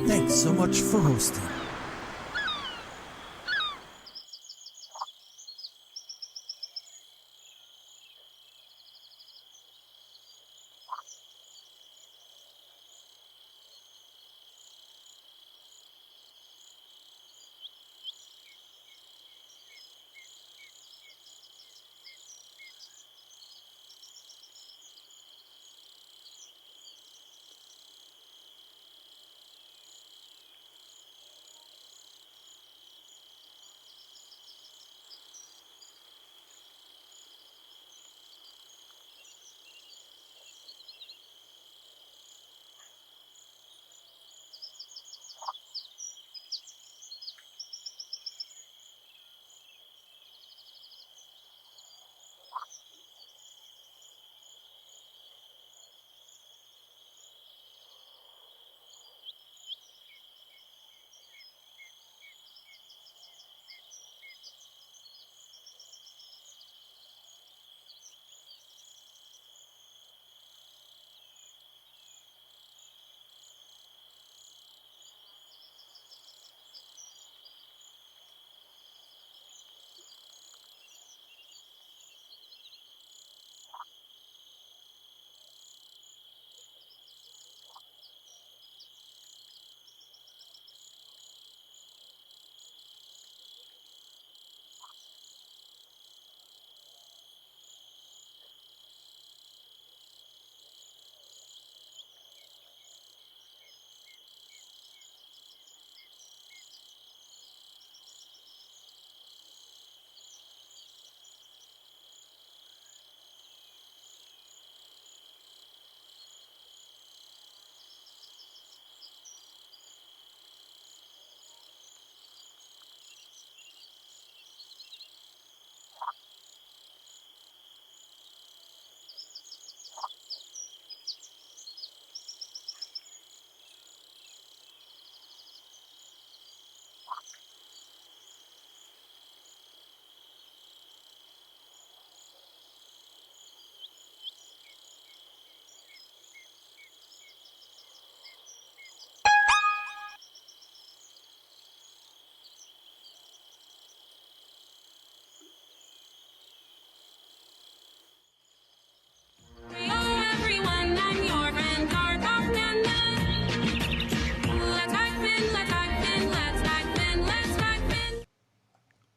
Thanks so much for hosting.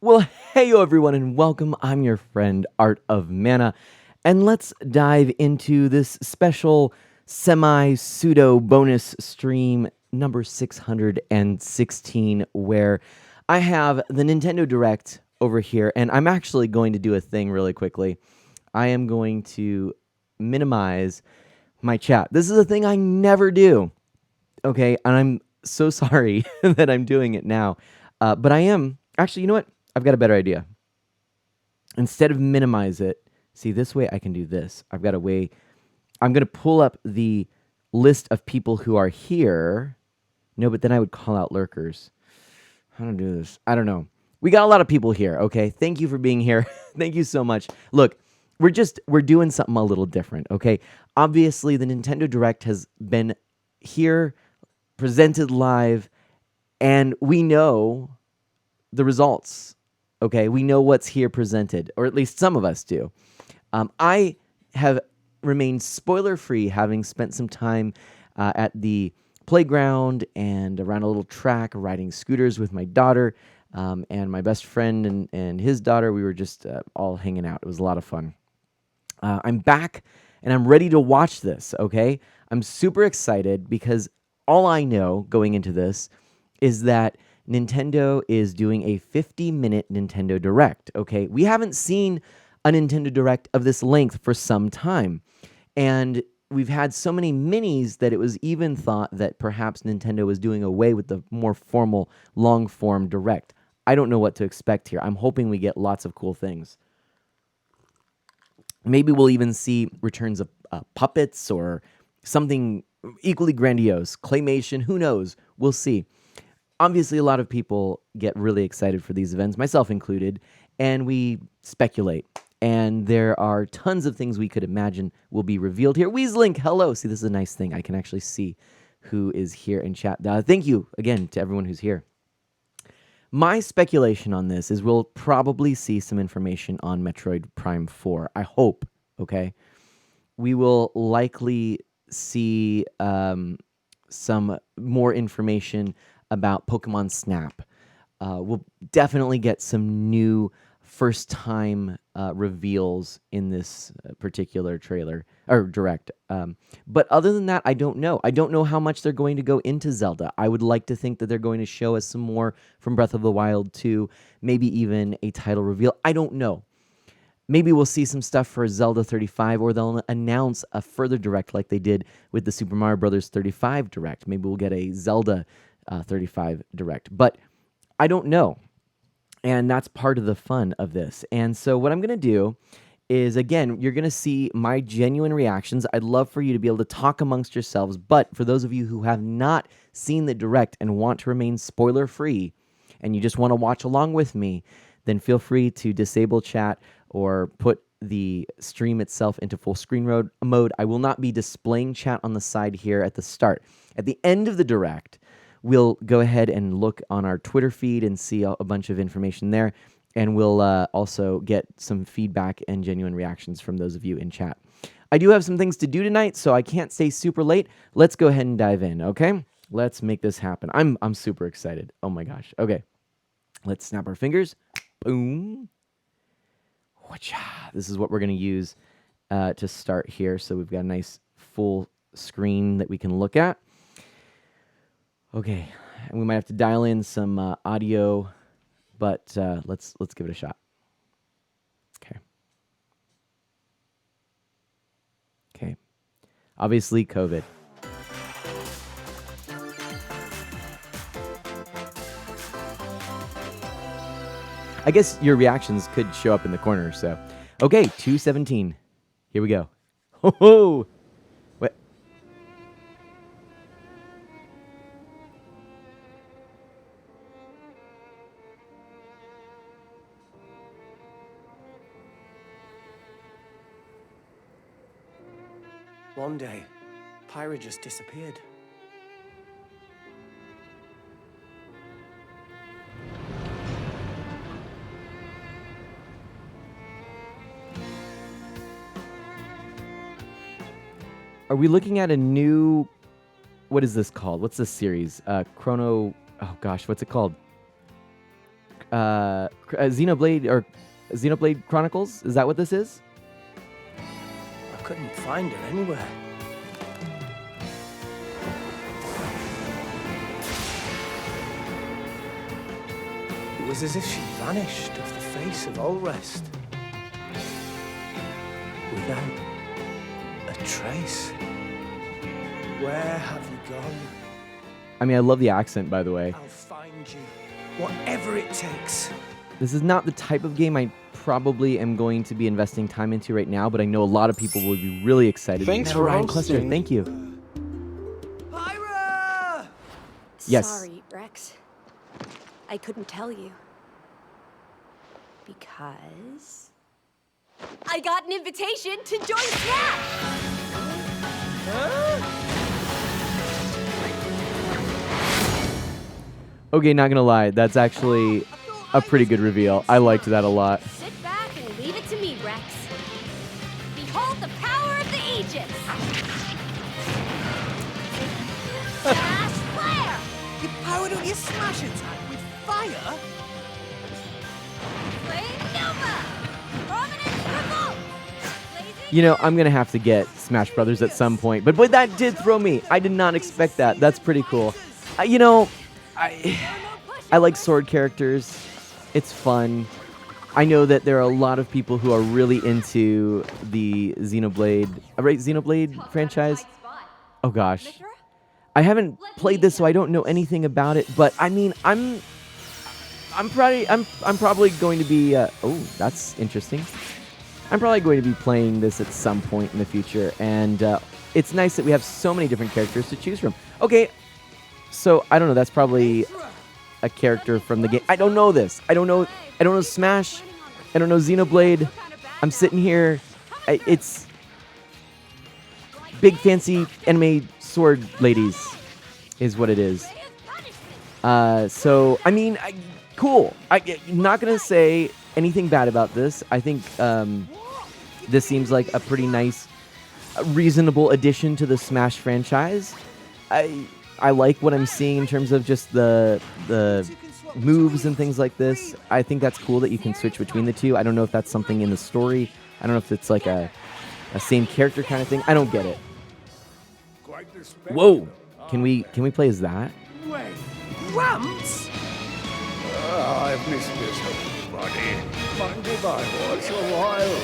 Well, hey everyone, and welcome. I'm your friend Art of Mana, and let's dive into this special semi-pseudo bonus stream number 616, where I have the Nintendo Direct over here, and I'm actually going to do a thing really quickly. I am going to minimize my chat. This is a thing I never do, okay? And I'm so sorry that I'm doing it now, but I am. Actually, you know what? I've got a better idea. Instead of minimize it, see, this way I can do this. I've got a way. I'm going to pull up the list of people who are here. No, but then I would call out lurkers. How to do this? I don't know. We got a lot of people here, okay? Thank you for being here. Thank you so much. Look, we're doing something a little different, okay? Obviously, the Nintendo Direct has been here, presented live, and we know the results. Okay, we know what's here presented, or at least some of us do. I have remained spoiler-free, having spent some time at the playground and around a little track, riding scooters with my daughter and my best friend and his daughter. We were just all hanging out. It was a lot of fun. I'm back, and I'm ready to watch this, okay? I'm super excited because all I know going into this is that Nintendo is doing a 50-minute Nintendo Direct, okay? We haven't seen a Nintendo Direct of this length for some time. And we've had so many minis that it was even thought that perhaps Nintendo was doing away with the more formal, long-form Direct. I don't know what to expect here. I'm hoping we get lots of cool things. Maybe we'll even see returns of puppets or something equally grandiose. Claymation, who knows? We'll see. Obviously, a lot of people get really excited for these events, myself included, and we speculate. And there are tons of things we could imagine will be revealed here. Weezlink, hello. See, this is a nice thing. I can actually see who is here in chat. Thank you again to everyone who's here. My speculation on this is we'll probably see some information on Metroid Prime 4. I hope, okay? We will likely see some more information about Pokemon Snap. We'll definitely get some new first-time reveals in this particular trailer or direct. But other than that, I don't know. I don't know how much they're going to go into Zelda. I would like to think that they're going to show us some more from Breath of the Wild 2, maybe even a title reveal. I don't know. Maybe we'll see some stuff for Zelda 35, or they'll announce a further direct like they did with the Super Mario Bros. 35 direct. Maybe we'll get a Zelda 35 direct. But I don't know. And that's part of the fun of this. And so what I'm going to do is, again, you're going to see my genuine reactions. I'd love for you to be able to talk amongst yourselves. But for those of you who have not seen the direct and want to remain spoiler-free, and you just want to watch along with me, then feel free to disable chat or put the stream itself into full screen mode. I will not be displaying chat on the side here at the start. At the end of the direct, we'll go ahead and look on our Twitter feed and see a bunch of information there. And we'll also get some feedback and genuine reactions from those of you in chat. I do have some things to do tonight, so I can't stay super late. Let's go ahead and dive in, okay? Let's make this happen. I'm super excited. Oh my gosh. Okay. Let's snap our fingers. Boom. This is what we're going to use to start here. So we've got a nice full screen that we can look at. Okay, and we might have to dial in some audio, but let's give it a shot. Okay. Obviously, COVID. I guess your reactions could show up in the corner, so. Okay, 217. Here we go. Ho ho! What? One day, Pyra just disappeared. Are we looking at a new... What is this called? What's this series? Chrono... Oh gosh, what's it called? Xenoblade or Xenoblade Chronicles? Is that what this is? I couldn't find her anywhere. It was as if she vanished off the face of all rest. Without a trace. Where have you gone? I mean, I love the accent, by the way. I'll find you, whatever it takes. This is not the type of game I probably am going to be investing time into right now, but I know a lot of people will be really excited. Thanks for Ryan hosting. Cluster, thank you. Pyra! Yes. Sorry, Rex. I couldn't tell you. Because... I got an invitation to join Snap! Okay, not gonna lie, that's actually a pretty good reveal. I liked that a lot. Sit back and leave it to me, Rex. Behold the power of the Aegis! Flash flare! You powered on your smash attack with fire? Flame Nova! Prominence revolt! You know, I'm gonna have to get Smash Brothers at some point, but boy, that did throw me. I did not expect that. That's pretty cool. You know, I like sword characters. It's fun. I know that there are a lot of people who are really into the Xenoblade, right? Xenoblade franchise. Oh gosh, I haven't played this, so I don't know anything about it. But I mean, I'm probably going to be. Oh, that's interesting. I'm probably going to be playing this at some point in the future, and it's nice that we have so many different characters to choose from. Okay, so I don't know. That's probably a character from the game. I don't know this. I don't know Smash. I don't know Xenoblade. I'm sitting here. It's big fancy anime sword ladies. is what it is. So, I mean, cool. I'm not going to say anything bad about this. I think this seems like a pretty nice, reasonable addition to the Smash franchise. I like what I'm seeing in terms of just the moves and things like this. I think that's cool that you can switch between the two. I don't know if that's something in the story. I don't know if it's like a same character kind of thing. I don't get it. Whoa! Can we play as that? Wait, Gramps? I've missed this, everybody. Mind if I watch a while?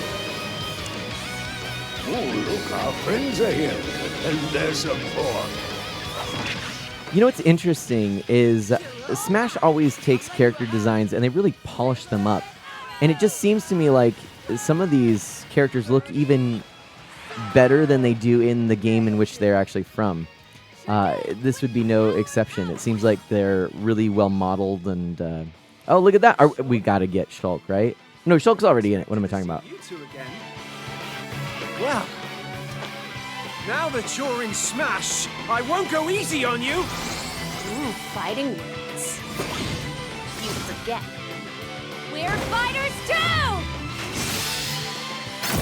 Oh, look, our friends are here, and their support. You know what's interesting is Smash always takes character designs and they really polish them up. And it just seems to me like some of these characters look even better than they do in the game in which they're actually from. This would be no exception. It seems like they're really well modeled and... oh, look at that. We got to get Shulk, right? No, Shulk's already in it. What am I talking about? You two again. Well, now that you're in Smash, I won't go easy on you. Ooh, fighting words. You forget. We're fighters too!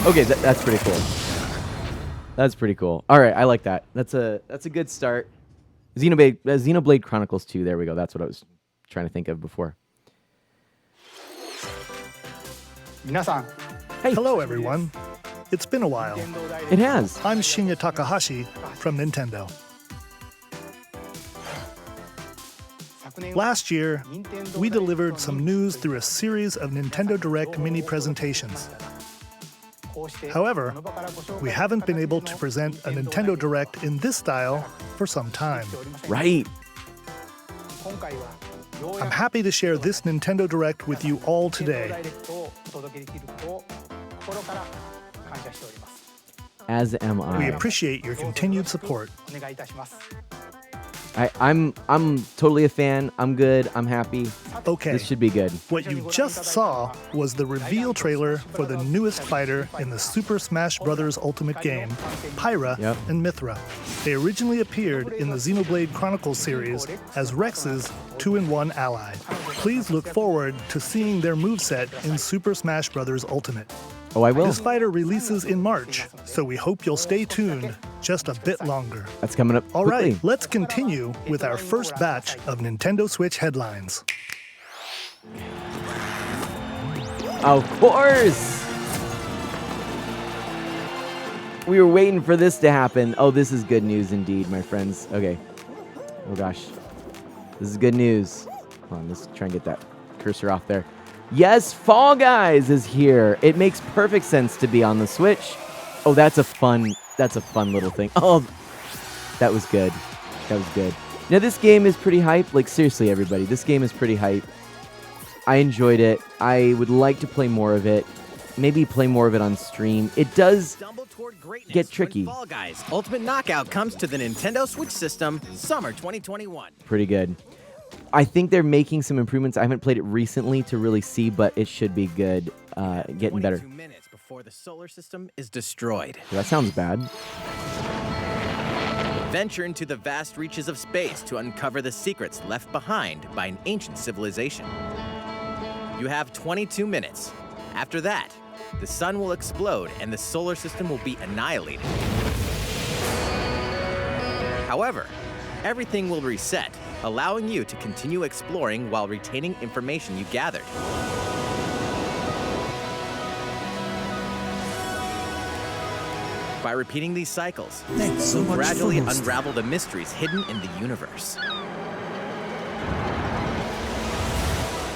Okay, that's pretty cool. That's pretty cool. All right, I like that. That's a good start. Xenoblade Chronicles 2. There we go. That's what I was trying to think of before. Hey. Hello, everyone. It's been a while. It has. I'm Shinya Takahashi from Nintendo. Last year, we delivered some news through a series of Nintendo Direct mini presentations. However, we haven't been able to present a Nintendo Direct in this style for some time. Right. I'm happy to share this Nintendo Direct with you all today. As am I. We appreciate your continued support. I'm totally a fan. I'm good. I'm happy. Okay. This should be good. What you just saw was the reveal trailer for the newest fighter in the Super Smash Bros. Ultimate game, Pyra and Mythra. They originally appeared in the Xenoblade Chronicles series as Rex's 2-in-1 ally. Please look forward to seeing their moveset in Super Smash Bros. Ultimate. Oh, I will. This fighter releases in March, so we hope you'll stay tuned just a bit longer. That's coming up All quickly. right, let's continue with our first batch of Nintendo Switch headlines. Of course! We were waiting for this to happen. Oh, this is good news indeed, my friends. Okay. Oh, gosh. This is good news. Hold on, let's try and get that cursor off there. Yes, Fall Guys is here. It makes perfect sense to be on the Switch. Oh, that's a fun little thing. Oh, that was good. That was good. Now, this game is pretty hype. Like, seriously, everybody, this game is pretty hype. I enjoyed it. I would like to play more of it. Maybe play more of it on stream. It does get tricky. Fall Guys Ultimate Knockout comes to the Nintendo Switch system summer 2021. Pretty good. I think they're making some improvements. I haven't played it recently to really see, but it should be good. Getting better. 22 minutes before the solar system is destroyed. That sounds bad. Venture into the vast reaches of space to uncover the secrets left behind by an ancient civilization. You have 22 minutes. After that, the sun will explode and the solar system will be annihilated. However, everything will reset, allowing you to continue exploring while retaining information you gathered. By repeating these cycles, you'll gradually unravel the mysteries hidden in the universe.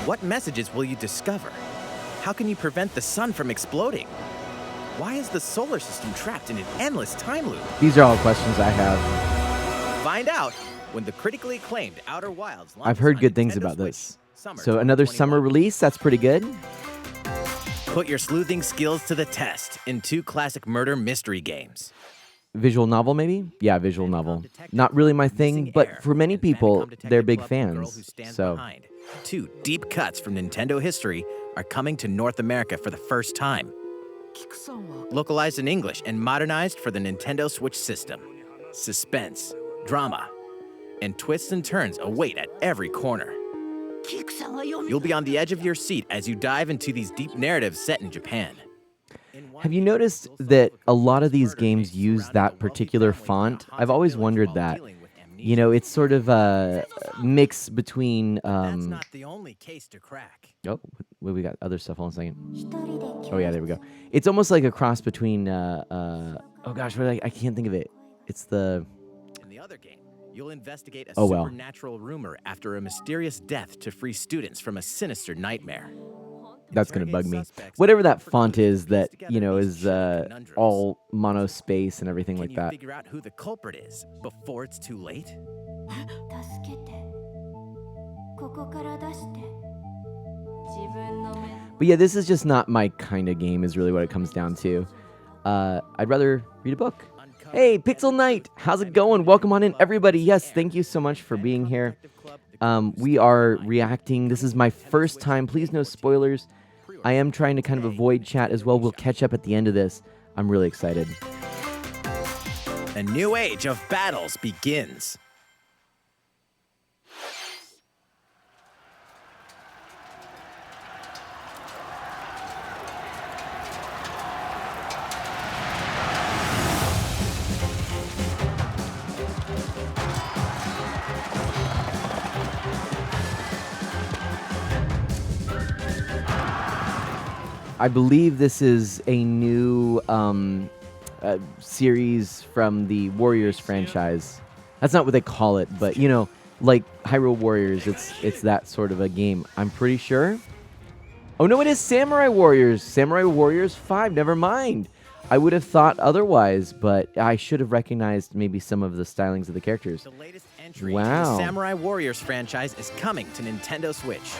What messages will you discover? How can you prevent the sun from exploding? Why is the solar system trapped in an endless time loop? These are all questions I have. Find out when the critically acclaimed Outer Wilds launches I've heard on good things Nintendo about Switch, this. summer So another 2021. summer release, that's pretty good. Put your sleuthing skills to the test in 2 classic murder mystery games. Visual novel, maybe? Yeah, visual novel. Not really my thing, but for many people, they're big fans. So, 2 deep cuts from Nintendo history are coming to North America for the first time. Localized in English and modernized for the Nintendo Switch system. Suspense, drama, and twists and turns await at every corner. You'll be on the edge of your seat as you dive into these deep narratives set in Japan. Have you noticed that a lot of these games use that particular font? I've always wondered that. You know, it's sort of a mix between. That's not the only case to crack. Oh, wait, we got other stuff. Hold on a second. Oh, yeah, there we go. It's almost like a cross between. Oh, gosh, I can't think of it. It's the. In the other game, you'll investigate a Oh, well. supernatural rumor after a mysterious death to free students from a sinister nightmare. That's going to bug me. Whatever that font is that, you know, is all monospace and everything like Can you that. figure out who the culprit is before it's too late? But yeah, this is just not my kind of game is really what it comes down to. I'd rather read a book. Hey, Pixel Knight, how's it going? Welcome on in, everybody. Yes, thank you so much for being here. We are reacting. This is my first time. Please no spoilers. I am trying to kind of avoid chat as well. We'll catch up at the end of this. I'm really excited. A new age of battles begins. I believe this is a new series from the Warriors franchise. That's not what they call it, but you know, like Hyrule Warriors, it's that sort of a game. I'm pretty sure. Oh no, it is Samurai Warriors. Samurai Warriors 5. Never mind. I would have thought otherwise, but I should have recognized maybe some of the stylings of the characters. The latest entry Wow. in the Samurai Warriors franchise is coming to Nintendo Switch.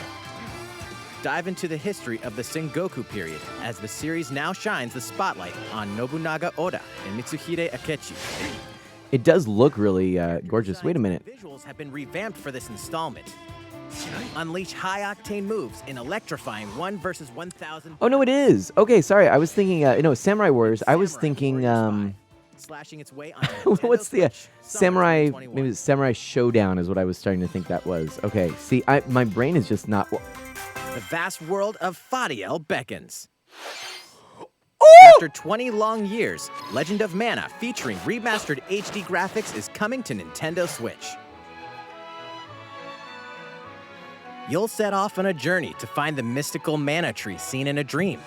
Dive into the history of the Sengoku period as the series now shines the spotlight on Nobunaga Oda and Mitsuhide Akechi. It does look really gorgeous. Wait a minute. Visuals have been revamped for this installment. Unleash high-octane moves in electrifying 1 versus 1,000. Oh no, it is. Okay, sorry. I was thinking. No, Samurai Warriors. I was thinking. Slashing its way on Nintendo What's the Switch, Samurai? summer 2021. Maybe it's Samurai Showdown is what I was starting to think that was. Okay. See, my brain is just not. The vast world of Fadiel beckons. Oh! After 20 long years, Legend of Mana featuring remastered HD graphics is coming to Nintendo Switch. You'll set off on a journey to find the mystical mana tree seen in a dream.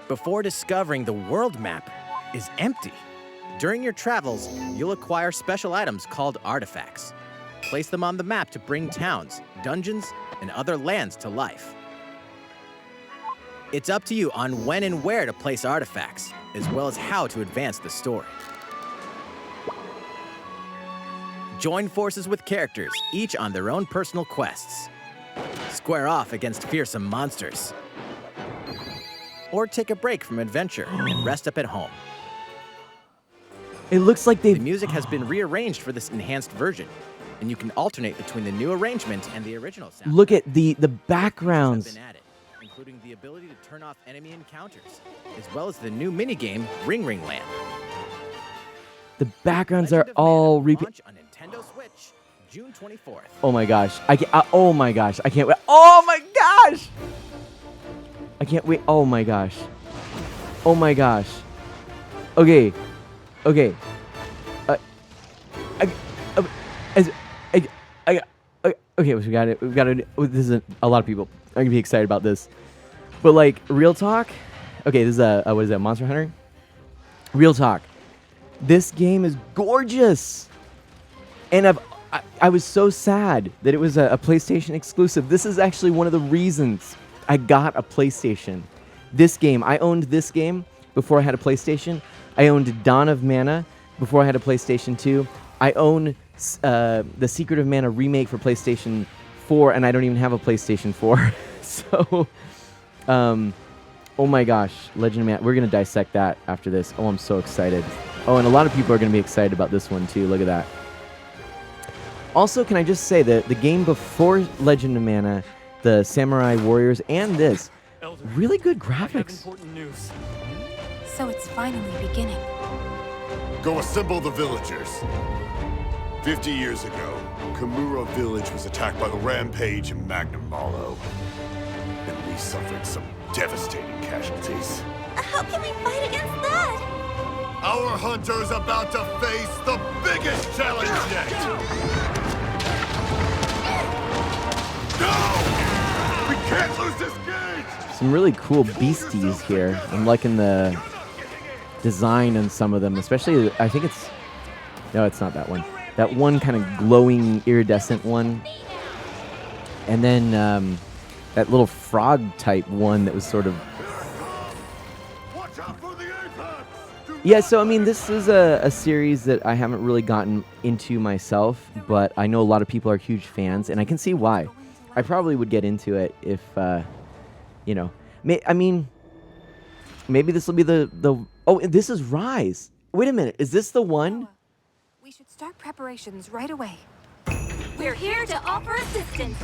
Before discovering the world map is empty. During your travels, you'll acquire special items called artifacts. Place them on the map to bring towns, dungeons, and other lands to life. It's up to you on when and where to place artifacts, as well as how to advance the story. Join forces with characters, each on their own personal quests. Square off against fearsome monsters. Or take a break from adventure and rest up at home. It looks like The they've. music has been rearranged for this enhanced version, and you can alternate between the new arrangement and the original sound. Look at the Have backgrounds. been added, including the ability to turn off enemy encounters, as well as the new minigame Ring Ring Land. The backgrounds are Legend of all Mana will launch on Nintendo Switch, June 24th. Oh my gosh! Oh my gosh! I can't wait! Oh my gosh! I can't wait! Oh my gosh! Oh my gosh! Okay, okay. Okay, we got it. We've got it. This is a lot of people are gonna be excited about this, but like real talk. Okay, this is what is that? Monster Hunter. Real talk. This game is gorgeous, and I was so sad that it was a PlayStation exclusive. This is actually one of the reasons I got a PlayStation. This game, I owned this game before I had a PlayStation. I owned Dawn of Mana before I had a PlayStation 2. I own the Secret of Mana remake for PlayStation 4, and I don't even have a PlayStation 4. So, oh my gosh, Legend of Mana. We're going to dissect that after this. Oh, I'm so excited. Oh, and a lot of people are going to be excited about this one, too. Look at that. Also, can I just say that the game before Legend of Mana, the Samurai Warriors, and this, really good graphics. So it's finally beginning. Go assemble the villagers. 50 years ago, Kamura Village was attacked by the Rampage and Magnum Malo. And we suffered some devastating casualties. How can we fight against that? Our hunter's about to face the biggest challenge yet! No! We can't lose this gauge! Some really cool beasties here. I'm liking the design on some of them, especially, I think it's... No, it's not that one. That one kind of glowing, iridescent one. And then that little frog-type one that was sort of... Watch out for the apex! Yeah, so, I mean, this is a series that I haven't really gotten into myself, but I know a lot of people are huge fans, and I can see why. I probably would get into it if, you know... I mean, maybe this will be the... Oh, this is Rise. Wait a minute. Is this the one? We should start preparations right away. We're here to offer assistance.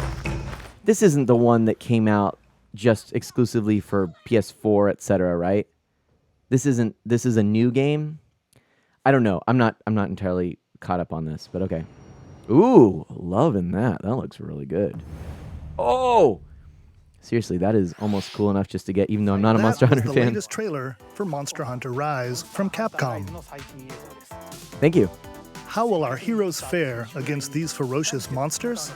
This isn't the one that came out just exclusively for PS4, etc., right? This is a new game? I don't know. I'm not entirely caught up on this, but okay. Ooh, loving that. That looks really good. Oh! Seriously, that is almost cool enough just to get, even though I'm not a Monster Hunter That was fan. the latest trailer for Monster Hunter Rise from Capcom. Thank you. How will our heroes fare against these ferocious monsters?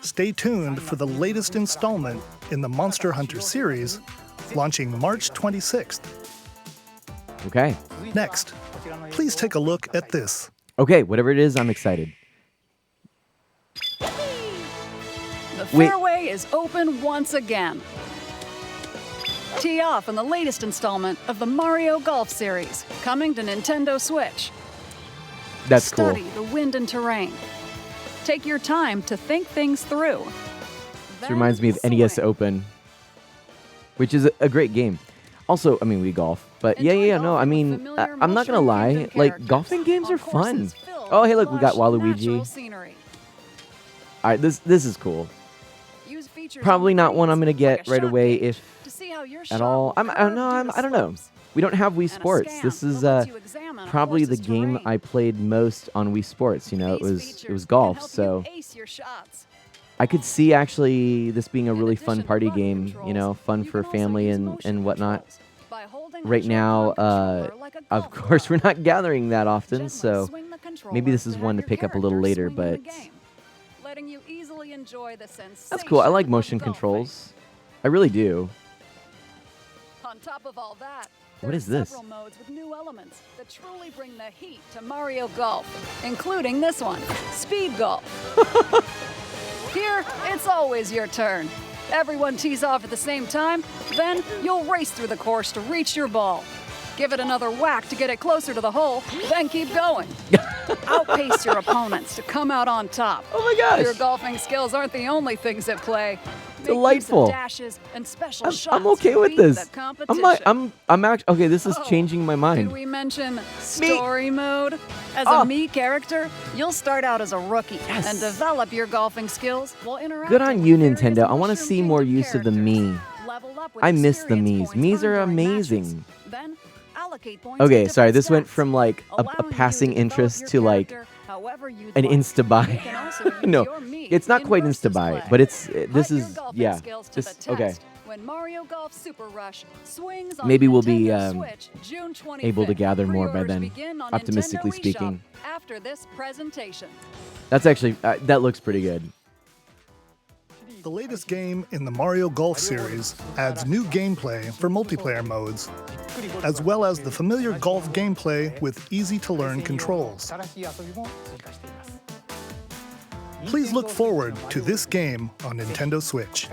Stay tuned for the latest installment in the Monster Hunter series, launching March 26th. Okay. Next, please take a look at this. Okay, whatever it is, I'm excited. The Wait. fairway is open once again. Tee off in the latest installment of the Mario Golf series, coming to Nintendo Switch. That's cool. Study the wind and terrain. Take your time to think things through. This reminds me of NES Swing. Open, which is a great game. Also, I mean, we golf, but Enjoy yeah, no, golfing I with mean, familiar I'm not gonna mushroom lie, kingdom like, characters golfing games on are fun. courses filled Oh, with hey, look, we got lush, Waluigi. natural scenery. All right, this is cool. Use features Probably on not one I'm greens gonna like get a right shot away gauge if to see how your at shot all. will I curve don't know. due to I don't know. slopes. We don't have Wii And a Sports. scan This is that lets you examine a probably the course's game terrain. I played most on Wii Sports. You know, it These was features can golf. help So you ace your shots. I could see actually this being a In really addition fun to party button game. controls, You know, fun you for can also family use and motion whatnot. controls by holding Right the now, controller like a of golf course, club. we're not gathering that often, Gently so swing the maybe this is controller one to have pick your up a little character later. swing in the But game, letting you easily enjoy the that's cool. I like sensation motion of golfing. controls. I really do. On top of all that, What there is are this? several modes with new elements that truly bring the heat to Mario Golf, including this one, Speed Golf. Here, it's always your turn. Everyone tees off at the same time, then you'll race through the course to reach your ball. Give it another whack to get it closer to the hole, then keep going. Outpace your opponents to come out on top. Oh my gosh. Your golfing skills aren't the only things at play. Make Delightful. Use of dashes and special shots I'm okay to with beat this. the competition. I'm actually okay. This is Oh, changing my Did mind. we mention story mode? As Oh. a me character, you'll start out as a rookie Yes. and develop your golfing skills while interacting Good on with you, various Nintendo. I want to Mushroom see more Kingdom use of the characters. me. Level up with I miss the experience Miis. points Miis earned are during matches. amazing. Then allocate points to Okay, sorry. different This went stats, from like a allowing you passing to develop interest your to like character however you'd an like. insta buy. You can also use No, your Mii it's not in quite versus insta buy, play. but it's this Put your is golfing yeah. skills to This the okay. test when Mario Golf Super Rush swings on Maybe we'll be, Nintendo Switch, June 25th. able to gather more by Pre-orders then, begin on optimistically Nintendo eShop speaking. After this presentation. That's actually that looks pretty good. The latest game in the Mario Golf series adds new gameplay for multiplayer modes, as well as the familiar golf gameplay with easy-to-learn controls. Please look forward to this game on Nintendo Switch.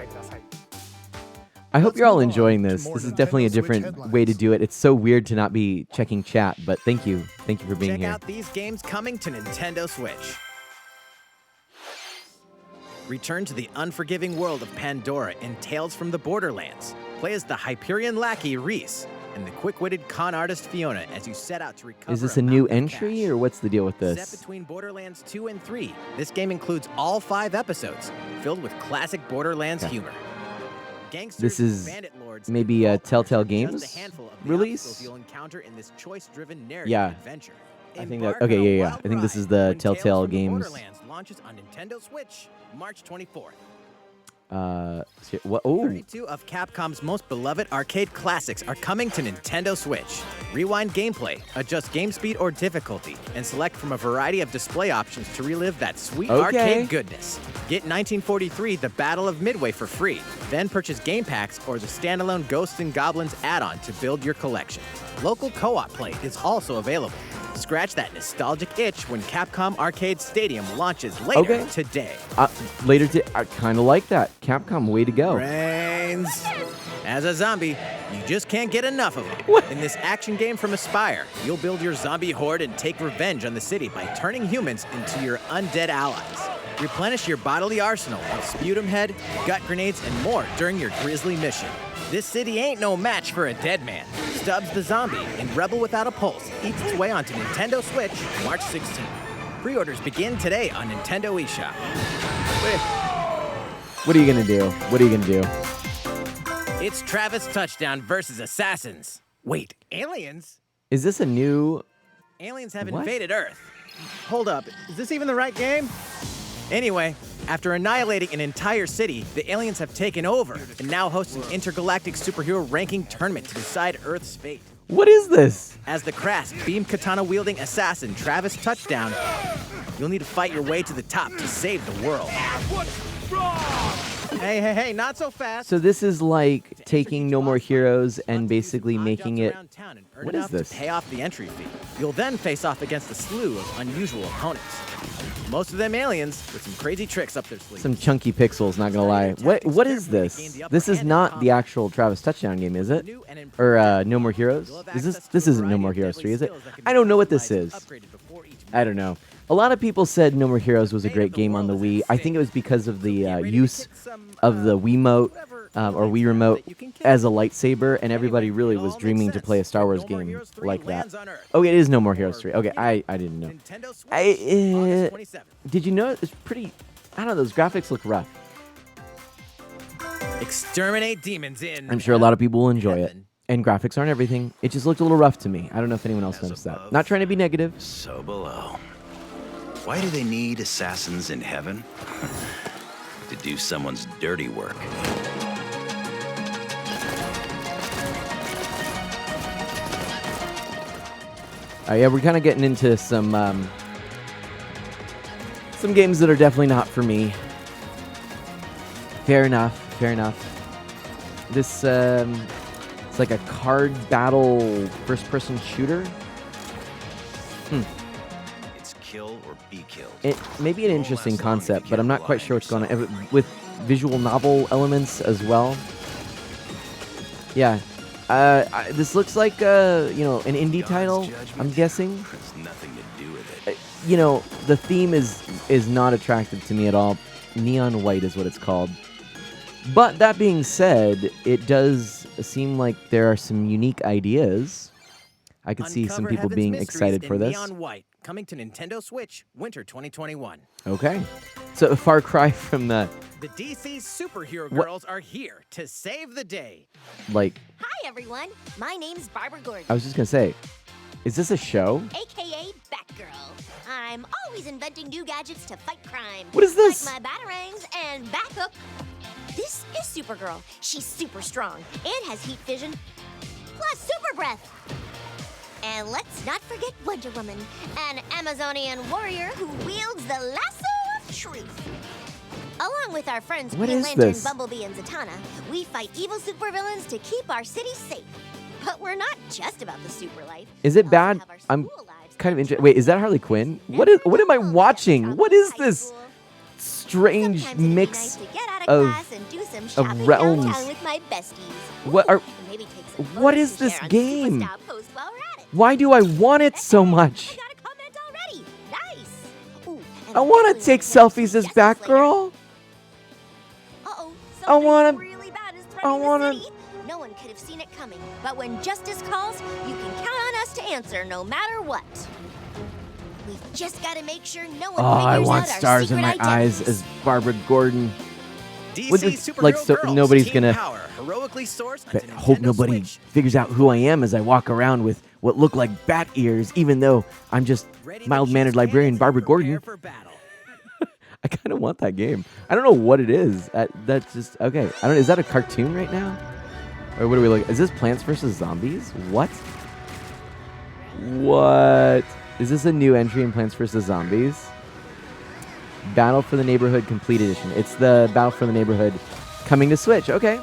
I hope Let's you're all move on enjoying to this. more This is definitely a Nintendo Switch different headlines. way to do it. It's so weird to not be checking chat, but thank you. Thank you for being Check here. out these games coming to Nintendo Switch. Return to the unforgiving world of Pandora in Tales from the Borderlands. Play as the Hyperion lackey Reese and the quick-witted con artist Fiona as you set out to recover Is this a new mountain of entry cash. or what's the deal with Set this? between Borderlands 2 and 3, this game includes all 5 episodes, filled with classic Borderlands Okay. humor. Gangsters, This is bandit lords, maybe and a vault Telltale hunters are Games just a handful of the release? obstacles you'll encounter in this choice-driven narrative Yeah. adventure. I think that. Okay, yeah. I think this is the Telltale Games. Borderlands launches on Nintendo Switch March 24th. What? Oh, 32 of Capcom's most beloved arcade classics are coming to Nintendo Switch. Rewind gameplay, adjust game speed or difficulty, and select from a variety of display options to relive that sweet arcade goodness. Get 1943 The Battle of Midway for free, then purchase game packs or the standalone Ghosts and Goblins add-on to build your collection. Local co-op play is also available. Scratch that nostalgic itch when Capcom Arcade Stadium launches later today. I kind of like that. Capcom, way to go. Brains. As a zombie, you just can't get enough of them. What? In this action game from Aspyr, you'll build your zombie horde and take revenge on the city by turning humans into your undead allies. Replenish your bodily arsenal of sputum head, gut grenades, and more during your grisly mission. This city ain't no match for a dead man. Stubbs the Zombie in Rebel Without a Pulse eats its way onto Nintendo Switch March 16th. Pre-orders begin today on Nintendo eShop. What are you gonna do? What are you gonna do? It's Travis Touchdown versus Assassins. Wait, aliens? Is this a new? Aliens have invaded Earth. Hold up, is this even the right game? Anyway, after annihilating an entire city, the aliens have taken over and now host an intergalactic superhero ranking tournament to decide Earth's fate. What is this? As the crass, beam katana-wielding assassin Travis Touchdown, you'll need to fight your way to the top to save the world. Hey, not so fast. So this is like taking No More Heroes and basically making it. What is this? To pay off the entry fee. You'll then face off against a slew of unusual opponents. Most of them aliens with some crazy tricks up their sleeves. Some chunky pixels, not gonna lie. What is this? This is not the actual Travis Touchdown game, is it? Or No More Heroes? This isn't No More Heroes 3, is it? I don't know what this is. I don't know. A lot of people said No More Heroes was a great game on the Wii. I think it was because of the use of the Wiimote or Wii Remote as a lightsaber, and everybody really was dreaming to play a Star Wars game like that. Oh, it is No More Heroes 3. Okay, I didn't know. Did you know it's pretty? I don't know. Those graphics look rough. Exterminate demons in. I'm sure a lot of people will enjoy it. And graphics aren't everything. It just looked a little rough to me. I don't know if anyone else noticed that. Not trying to be negative. So below. Why do they need assassins in heaven? To do someone's dirty work. Yeah, we're kind of getting into some games that are definitely not for me. Fair enough. This it's like a card battle first-person shooter. It's kill or be killed. It may be an interesting concept, but I'm not quite sure what's going on with visual novel elements as well. Yeah. This looks like an indie title, I'm guessing. Has nothing to do with it. The theme is not attractive to me at all. Neon White is what it's called. But that being said, it does seem like there are some unique ideas. I could see some people being excited for this. Neon White, coming to Nintendo Switch, winter 2021. Okay. So a far cry from the DC superhero girls are here to save the day. Like. Hi, everyone. My name's Barbara Gordon. I was just going to say, is this a show? AKA Batgirl. I'm always inventing new gadgets to fight crime. What is this? Like my batarangs and Bathook. This is Supergirl. She's super strong and has heat vision, plus super breath. And let's not forget Wonder Woman, an Amazonian warrior who wields the lasso of truth. Along with our friends What Green is Lantern, this? Bumblebee, and Zatanna, we fight evil supervillains to keep our city safe. But we're not just about the super life. Is We it also bad? have our I'm school lives kind of and interested. troubles. Wait, is that Harley Quinn? What am I watching? What is this strange Sometimes it'd be mix nice to get out of of class and do some shopping realms? downtown with my besties. What are- Maybe take some what photos is to this share on game? Superstar Post while we're at it. Why do I want it so I much? got a comment already. Nice. Ooh, and I I'm want to feeling take like next selfies as Justice Slayer. Batgirl. Uh-oh, I something wanna- really bad is I threatening wanna- the city. No one could have seen it coming, but when justice calls, you can count on us to answer no matter what. We've just got to make sure no one Oh, I figures want out our stars in secret my eyes identities. as Barbara Gordon. DC What is- superhero like, so girls, nobody's team gonna- power, heroically sourced But onto hope Nintendo nobody Switch. figures out who I am as I walk around with what look like bat ears, even though I'm just Ready to mild-mannered choose librarian cannons Barbara and prepare Gordon. for battle. I kind of want that game. I don't know what it is. That's just okay. I don't. Is that a cartoon right now, or what are we looking? Is this Plants vs Zombies? What? What is this? A new entry in Plants vs Zombies? Battle for the Neighborhood Complete Edition. It's the Battle for the Neighborhood coming to Switch. Okay.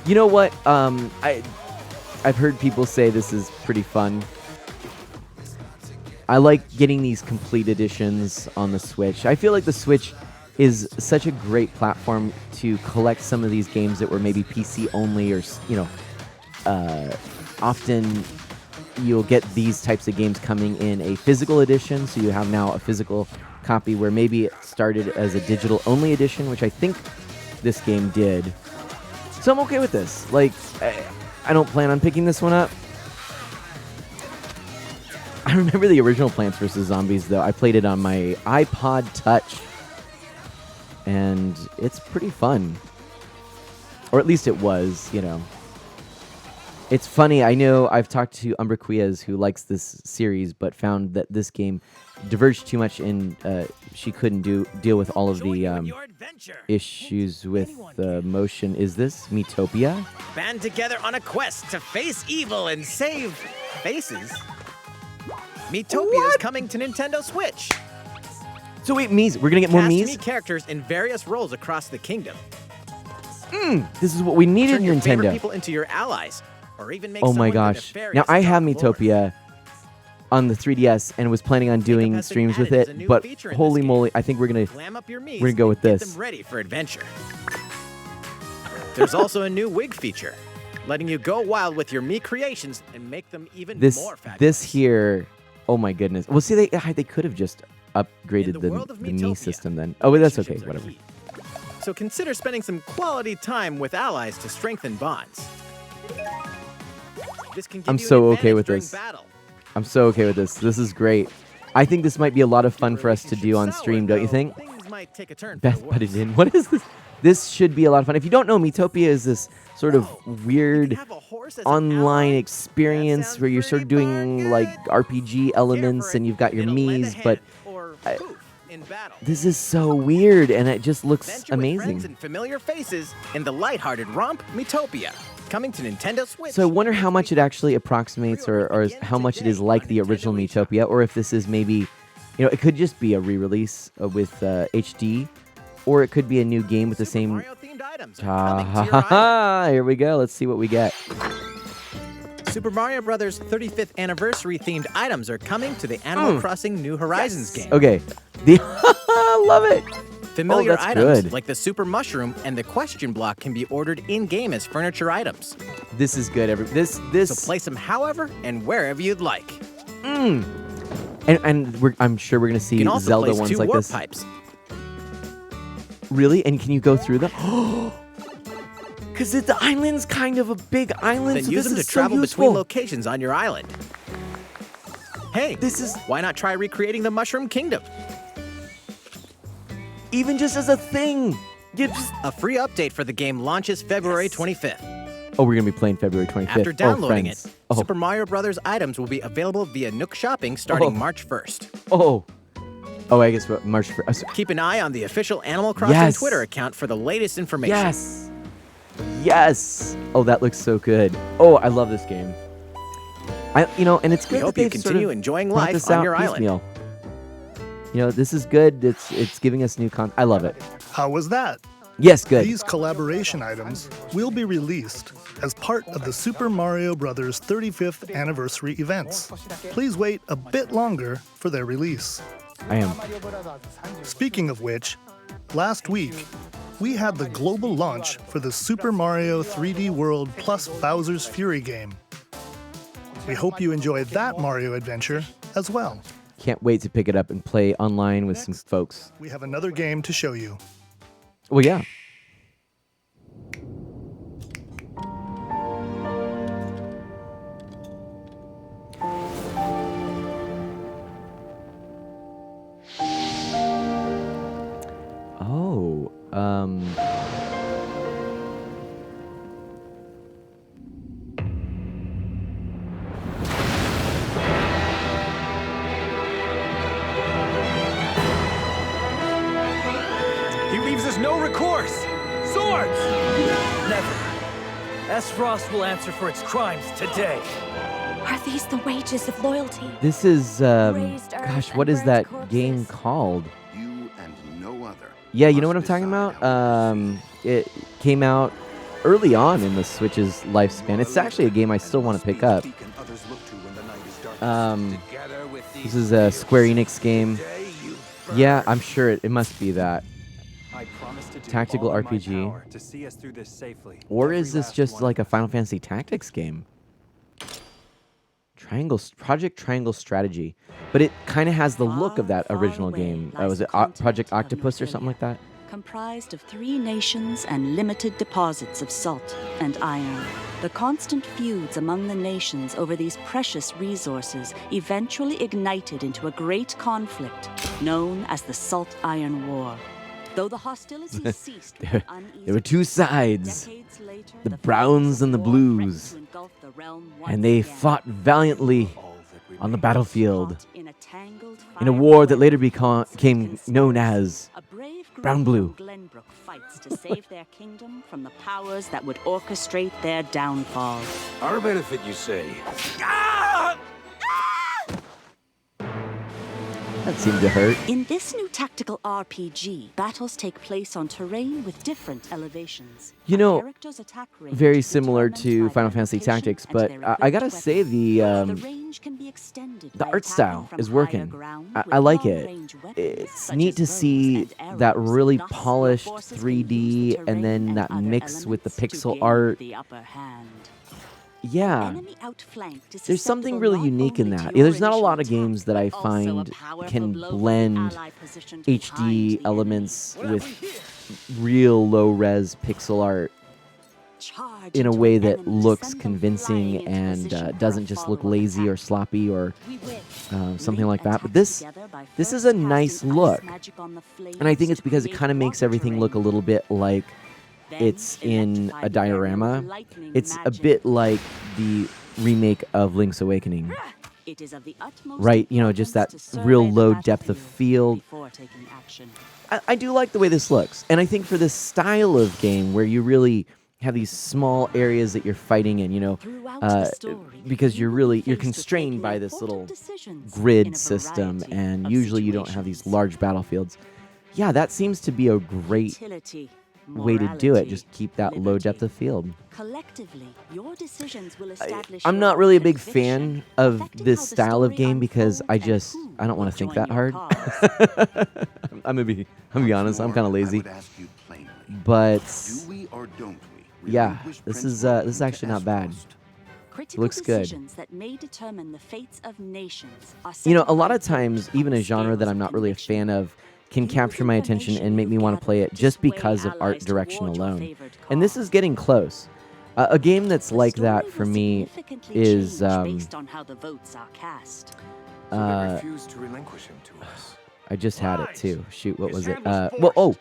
You know what? I've heard people say this is pretty fun. I like getting these complete editions on the Switch. I feel like the Switch is such a great platform to collect some of these games that were maybe PC only, or often you'll get these types of games coming in a physical edition, so you have now a physical copy where maybe it started as a digital only edition, which I think this game did. So I'm okay with this. Like, I don't plan on picking this one up. I remember the original Plants vs. Zombies, though. I played it on my iPod Touch, and it's pretty fun. Or at least it was, It's funny, I know I've talked to Umbra Quiaz, who likes this series, but found that this game diverged too much in she couldn't deal with all of the issues with motion. Is this Miitopia? Band together on a quest to face evil and save faces. Miitopia is coming to Nintendo Switch. So wait, Mies, we're gonna get more Cast Mies? Mii characters in various roles across the kingdom. This is what we needed, Turn your favorite Nintendo. people into your allies, or even make Oh my someone the gosh. nefarious Now, I have Dark Lord. Miitopia on the 3DS and was planning on doing has been streams with added as a it, new but feature in holy this moly, I think we're gonna Glam up your Miis we're gonna go with and get this. them ready for adventure. There's also a new wig feature, letting you go wild with your Mii creations and make them even more fabulous. This here, oh my goodness. Well, see, they could have just upgraded In the the world of Mii Miitopia, system then. Oh, but that's okay, relationships are whatever. key. So consider spending some quality time with allies to strengthen bonds. This can give I'm you an so okay advantage with during this. battle. I'm so okay with this. This is great. I think this might be a lot of fun for us to do on Sour, stream, don't you though, think? things might take a turn for Beth the put it worse. in. What is this? This should be a lot of fun. If you don't know, Miitopia is this sort of weird Have a horse as an online ally? experience sounds where you're sort of pretty doing darn like good. RPG elements Care for and it, you've got your it'll lend a Miis, but hand, or I- poof in battle. this is so weird and it just looks Adventure with friends amazing. and familiar faces in the lighthearted romp Miitopia, coming to Nintendo Switch. So I wonder how much it actually approximates or how much it is like the original Miitopia, or if this is maybe, it could just be a re-release with HD, or it could be a new game with the same... Mario-themed items are coming to your island. Ah, here we go. Let's see what we get. Super Mario Bros. 35th anniversary themed items are coming to the Animal Crossing New Horizons game. Okay. I love it. Familiar that's items good. like the Super Mushroom and the Question Block can be ordered in-game as furniture items. This is good. This So place them however and wherever you'd like. and I'm sure we're gonna see You can also Zelda place ones 2 like warp this. pipes. Really? And can you go through them? Because the island's kind of a big island, Then so use this them to is travel so between useful. locations on your island. Hey, why not try recreating the Mushroom Kingdom? Even just as a thing. A free update for the game launches February 25th. Oh, we're gonna be playing February 25th. After downloading it, Oh, Super Mario Bros. Items will be available via Nook Shopping starting March 1st. oh, I guess what, March 1st. Keep an eye on the official Animal Crossing Yes. Twitter account for the latest information. Yes. Oh, that looks so good. Oh, I love this game. And it's We good hope that you they've sort continue of enjoying brought life this on out your island. piecemeal. This is good. It's giving us new content. I love it. How was that? Yes, good. These collaboration items will be released as part of the Super Mario Bros. 35th anniversary events. Please wait a bit longer for their release. I am. Speaking of which, last week, we had the global launch for the Super Mario 3D World plus Bowser's Fury game. We hope you enjoyed that Mario adventure as well. Can't wait to pick it up and play online with some folks. We have another game to show you. Well, yeah. Oh, recourse! Swords! Never. S. Frost will answer for its crimes today. Are these the wages of loyalty? This is, Raised earth gosh, and what is burnt that corpses. game called? You and no other. Yeah, you know what I'm must talking decide about? how we proceed. It came out early on in the Switch's lifespan. It's actually a game I still want to pick up. This is a Square Enix game. Yeah, I'm sure it must be that. I promise to do Tactical all in my RPG. power to see us through this safely. Or Every is this last just one like a of us. Final Fantasy Tactics game? Project Triangle Strategy. But it kind of has the look of that Far, far original away game. lies Was the it continent Project of Octopus or something like that? Comprised of 3 nations and limited deposits of salt and iron. The constant feuds among the nations over these precious resources eventually ignited into a great conflict known as the Salt Iron War. Though the hostilities ceased with an uneasy There were two sides, decades later, the the browns flames and the of war threatened blues, to engulf the realm and they once again. fought valiantly on the battlefield Caught in a tangled in a fire war that web later of became conspiracy. known as A brave group Brown Blue. from Glenbrook fights to save their kingdom from the powers that would orchestrate their downfall. Our benefit, you say? That seemed to hurt. In this new tactical RPG, battles take place on terrain with different elevations. You A know, character's attack range very is similar determined to by Final their Fantasy location Tactics, and but their I equipped gotta say weapons. The range can be extended the by art attacking style from is higher working. ground I with like it. long-range weapons It's such neat as to bows see and that arrows. really Thus, your polished forces can 3D use the and terrain then that other mix with the elements to pixel gain art. the upper hand. Yeah. Enemy outflanked is There's something susceptible really not unique in only to that. your There's not a lot of initial games attack, that I but also a find powerful can blow from the blend ally positioned behind HD the elements enemy. with real low-res pixel art Charge in a into way an that enemy, looks send them convincing flying into and position for a doesn't just look follow-up lazy or attack. sloppy or We win. something like Link that. But attacks this together by is first a nice casting ice look. magic on the And I think flames it's to because it create kind of makes water everything look a terrain. little bit like Then it's in electrify a the area with diorama. lightning It's a magic. bit like the remake of Link's Awakening. It is of the utmost Right, you know, just that importance to real survey the low depth of battlefield field. before taking action. I do like the way this looks. And I think for this style of game where you really have these small areas that you're fighting in, you know, Throughout the story, because you you're will be you're faced with constrained making by this important little decisions in grid a system, variety and of usually you don't have these situations. large battlefields. Yeah, that seems to be a great Utility, way to do it. morality, Just keep that low liberty. depth of field. Collectively, your decisions will establish I'm your not really a big conviction, fan of affecting this how the style of story game because unfolds and I don't who want will to think join that your hard. cause. I'm gonna be honest. I'm kind of I lazy, would ask you plainly, but do we or don't we yeah, relinquish this is Prince this is Rowan actually to not bad. Esfrost? Critical Looks good. decisions that may determine the fates of nations are You know, set a lot by of times, delicate even a genre that scales I'm of not really a conviction. fan of can Use capture my attention and make me information want you've to play it gathered to just sway because of art allies direction toward your alone. favored And this is cause. getting close. A game that's The like story that will for me significantly is change based on how the votes are cast. So they uh, refuse to relinquish him to us. I just had it too. Shoot, what His was it? hand was Well, oh,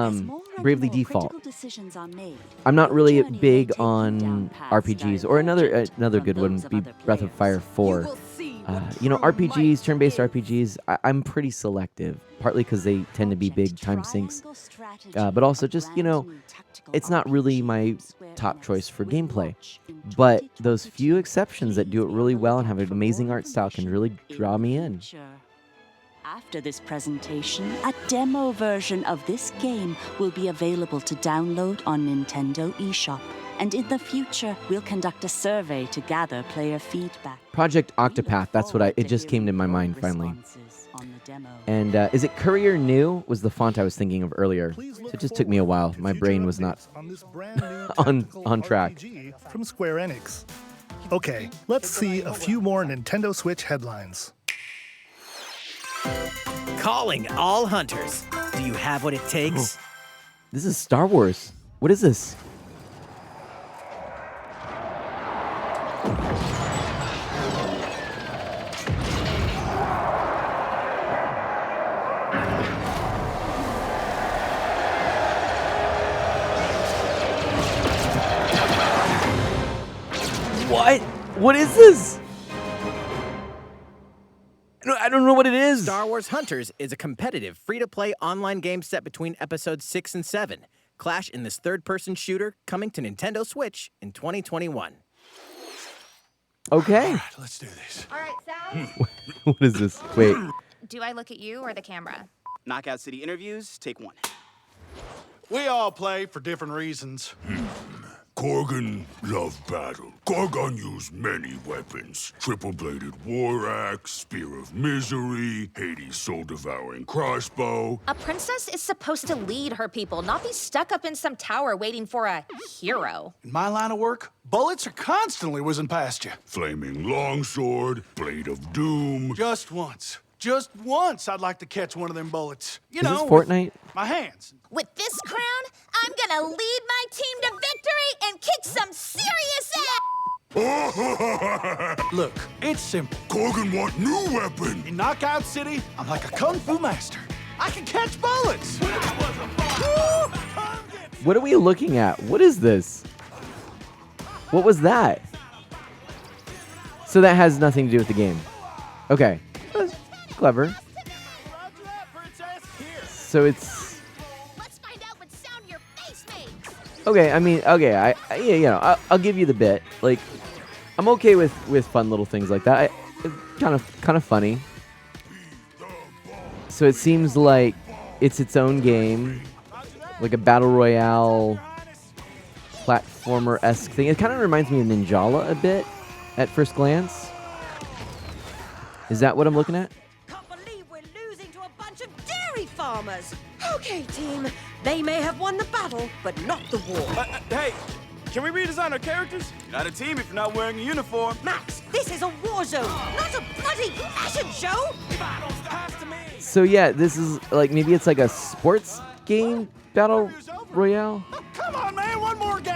As more and Bravely more Default. critical decisions are made, I'm not your really journey may big take you on down paths RPGs, or another divergent good from one those would of be other Breath of Fire players. 4. You know, RPGs, turn-based RPGs, I'm pretty selective, partly because they tend to be big time sinks, Triangle Strategy, but also a just, you know, brand new tactical it's not really RPG my Square top Enix choice for will gameplay. launch in But those few 2022. exceptions that do it Please really be on the well and have an lookout for amazing more art style can really information draw the me in. future. After this presentation, a demo version of this game will be available to download on Nintendo eShop. And in the future, we'll conduct a survey to gather player feedback. Project We look Octopath, that's what forward it to just came to hearing my your mind finally. responses on the demo. And is it Courier New was the font I was thinking of earlier. Please So look it just took me a forward while. to My future brain was not updates on this brand new on tactical track. RPG from Square Enix. Okay, let's see a few more Nintendo Switch headlines. Calling all hunters. Do you have what it takes? This is Star Wars. What is this? What? What is this? I don't know what it is. Star Wars Hunters is a competitive, free-to-play online game set between episodes 6 and 7. Clash in this third-person shooter coming to Nintendo Switch in 2021. Okay. All right, let's do this. All right, Sal. What is this? Wait. Do I look at you or the camera? Knockout City interviews, take 1. We all play for different reasons. Korgan loved battle. Korgan used many weapons. Triple-bladed war axe, spear of misery, Hades' soul-devouring crossbow. A princess is supposed to lead her people, not be stuck up in some tower waiting for a hero. In my line of work, bullets are constantly whizzing past you. Flaming longsword, blade of doom. Just once I'd like to catch one of them bullets. You Is know, this Fortnite? with my hands. With this crown, I'm gonna lead my team to victory and kick some serious ass! Look, it's simple. Korgan want new weapon. In Knockout City, I'm like a kung fu master. I can catch bullets. What are we looking at? What is this? What was that? So that has nothing to do with the game. Okay. That's clever. So it's... Let's find out what sound your face makes! Okay, I mean, okay, yeah, you know, I'll give you the bit. Like, I'm okay with fun little things like that. It's kind of funny. So it seems like it's its own game, like a battle royale platformer-esque thing. It kind of reminds me of Ninjala a bit at first glance. Is that what I'm looking at? Can't believe we're losing to a bunch of dairy farmers. Okay, team. They may have won the battle, but not the war. Hey, can we redesign our characters? You're not a team if you're not wearing a uniform. Max, this is a war zone, not a bloody fashion show. So yeah, this is like, maybe it's like a sports game battle royale. Come on, man, one more game.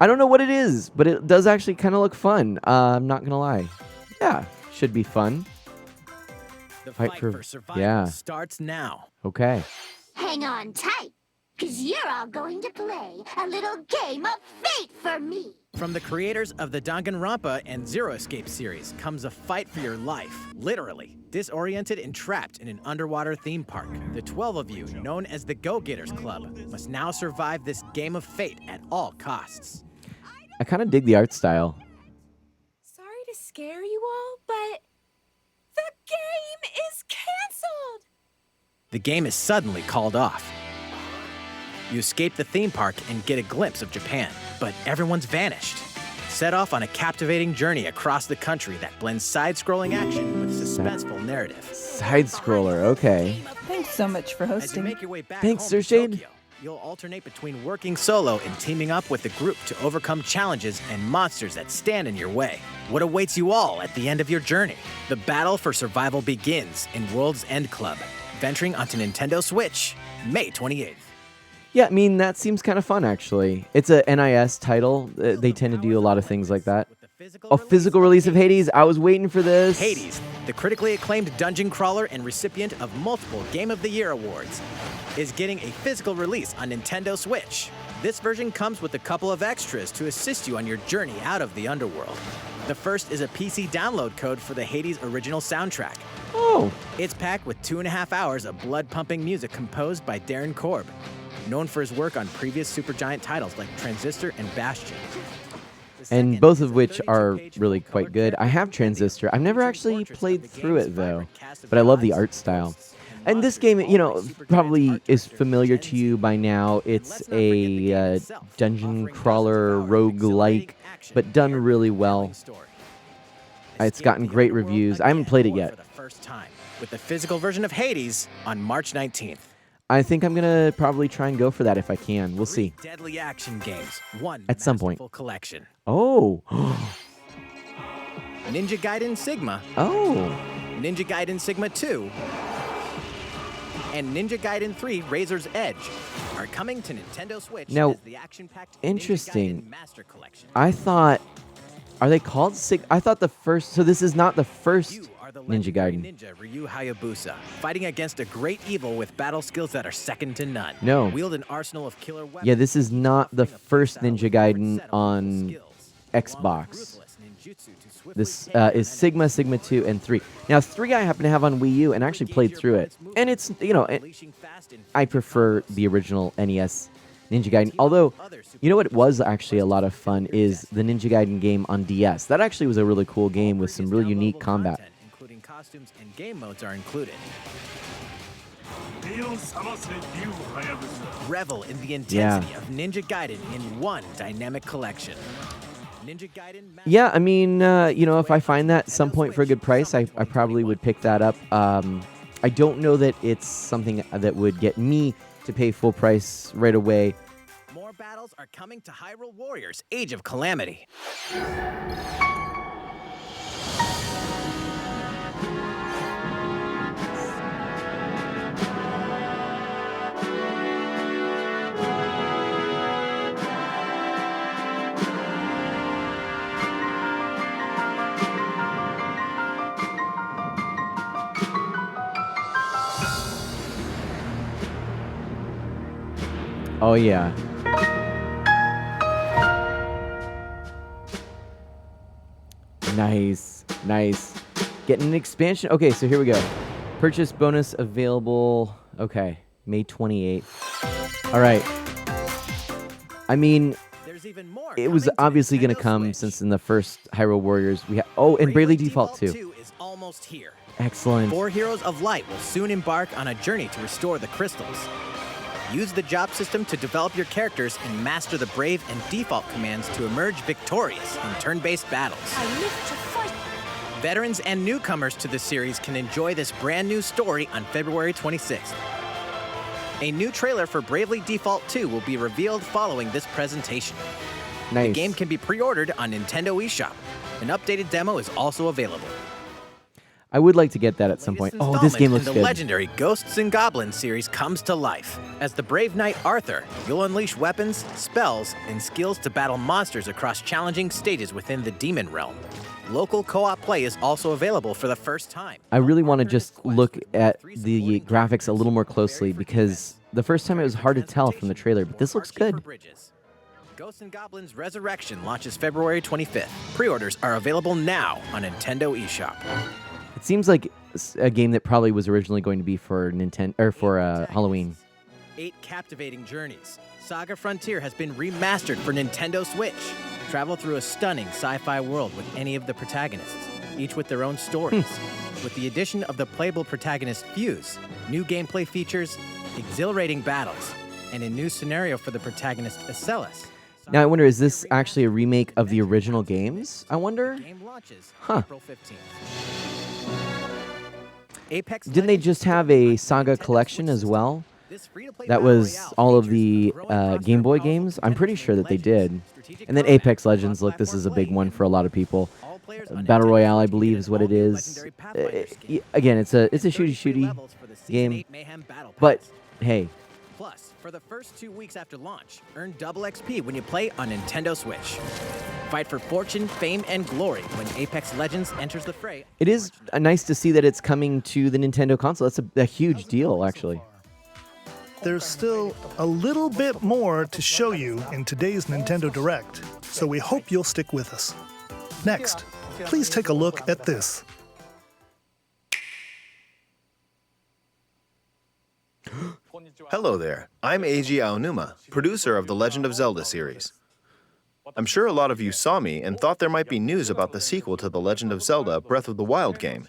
I don't know what it is, but it does actually kind of look fun. I'm not gonna lie. Yeah, should be fun. The fight for survival yeah. starts now. Okay. Hang on tight, because you're all going to play a little game of fate for me. From the creators of the Danganronpa and Zero Escape series comes a fight for your life, literally. Disoriented and trapped in an underwater theme park, the 12 of you, known as the Go-Getters Club, must now survive this game of fate at all costs. I kind of dig the art style. Sorry to scare you all, but the game is canceled. The game is suddenly called off. You escape the theme park and get a glimpse of Japan, but everyone's vanished. Set off on a captivating journey across the country that blends side-scrolling action with suspenseful narrative. Side-scroller, okay. Thanks so much for As you hosting. make your way back Thanks, home to Sir Shade. Tokyo, you'll alternate between working solo and teaming up with the group to overcome challenges and monsters that stand in your way. What awaits you all at the end of your journey? The battle for survival begins in World's End Club, venturing onto Nintendo Switch, May 28th. Yeah, I mean, that seems kind of fun, actually. It's a NIS title. They tend to do a lot of things like that. A physical release of Hades. I was waiting for this. Hades, the critically acclaimed dungeon crawler and recipient of multiple Game of the Year awards, is getting a physical release on Nintendo Switch. This version comes with a couple of extras to assist you on your journey out of the underworld. The first is a PC download code for the Hades original soundtrack. Oh. It's packed with 2.5 hours of blood-pumping music composed by Darren Korb, known for his work on previous Supergiant titles like Transistor and Bastion. And both of which are really quite good. I have Transistor. I've never actually played through it, though. But I love the art style. And this game, you know, probably is familiar to you by now. It's a dungeon crawler roguelike, but done really well. It's gotten great reviews. I haven't played it yet. For the first time, with the physical version of Hades on March 19th. I think I'm gonna probably try and go for that if I can. We'll see. Deadly action games, one at some point. Collection. Oh. Ninja Gaiden Sigma. Oh. Ninja Gaiden Sigma 2. And Ninja Gaiden 3 Razor's Edge are coming to Nintendo Switch now, as the action-packed interesting. Ninja Gaiden Master Collection. I thought, are they called I thought the first. So this is not the first Ninja Gaiden. Ninja Ryu Hayabusa, fighting against a great evil with battle skills that are second to none. No. Wield an arsenal of killer weapons. Yeah, this is not the first Ninja Gaiden on Xbox. This is Sigma, Sigma 2, and 3. Now, 3 I happen to have on Wii U and actually played through it. And it's, I prefer the original NES Ninja Gaiden. Although, you know what was actually a lot of fun is the Ninja Gaiden game on DS. That actually was a really cool game with some really unique combat. Including costumes and game modes are included. Revel in the intensity of Ninja Gaiden in one dynamic collection. Ninja Gaiden. Yeah, I mean, if I find that at some point for a good price, I probably would pick that up. I don't know that it's something that would get me to pay full price right away. More battles are coming to Hyrule Warriors: Age of Calamity. Oh, yeah. Nice. Nice. Getting an expansion. Okay, so here we go. Purchase bonus available. Okay, May 28th. All right. I mean, it was obviously going to come since in the first Hyrule Warriors we had. Oh, and Bravely Default 2 is almost here. Excellent. 4 Heroes of Light will soon embark on a journey to restore the crystals. Use the job system to develop your characters and master the Brave and Default commands to emerge victorious in turn-based battles. I live to fight. Veterans and newcomers to the series can enjoy this brand new story on February 26th. A new trailer for Bravely Default 2 will be revealed following this presentation. Nice. The game can be pre-ordered on Nintendo eShop. An updated demo is also available. I would like to get that at some point. Oh, this game looks the good. legendary Ghosts and Goblins series comes to life. As the brave knight Arthur, you'll unleash weapons, spells, and skills to battle monsters across challenging stages within the demon realm. Local co-op play is also available for the first time. I really want to just look at the graphics a little more closely because the first time it was hard to tell from the trailer, but this looks good. Ghosts and Goblins Resurrection launches February 25th. Pre-orders are available now on Nintendo eShop. It seems like a game that probably was originally going to be for Nintendo or for Halloween. 8 captivating journeys. Saga Frontier has been remastered for Nintendo Switch. Travel through a stunning sci-fi world with any of the protagonists, each with their own stories. With the addition of the playable protagonist Fuse, new gameplay features, exhilarating battles, and a new scenario for the protagonist Acellus. Now I wonder, is this actually a remake of the original games? I wonder. Game launches Huh. April 15th. Apex Didn't they just have a Saga collection as well? That was all of the Game Boy games? I'm pretty sure that they did. And then Apex Legends, look, this is a big one for a lot of people. Battle Royale, I believe, is what it is. Again, it's a shooty game. But, hey. Plus, for the first 2 weeks after launch, earn double XP when you play on Nintendo Switch. Fight for fortune, fame, and glory when Apex Legends enters the fray. It is nice to see that it's coming to the Nintendo console. That's a huge deal, actually. There's still a little bit more to show you in today's Nintendo Direct, so we hope you'll stick with us. Next, please take a look at this. Hello there, I'm Eiji Aonuma, producer of the Legend of Zelda series. I'm sure a lot of you saw me and thought there might be news about the sequel to The Legend of Zelda Breath of the Wild game.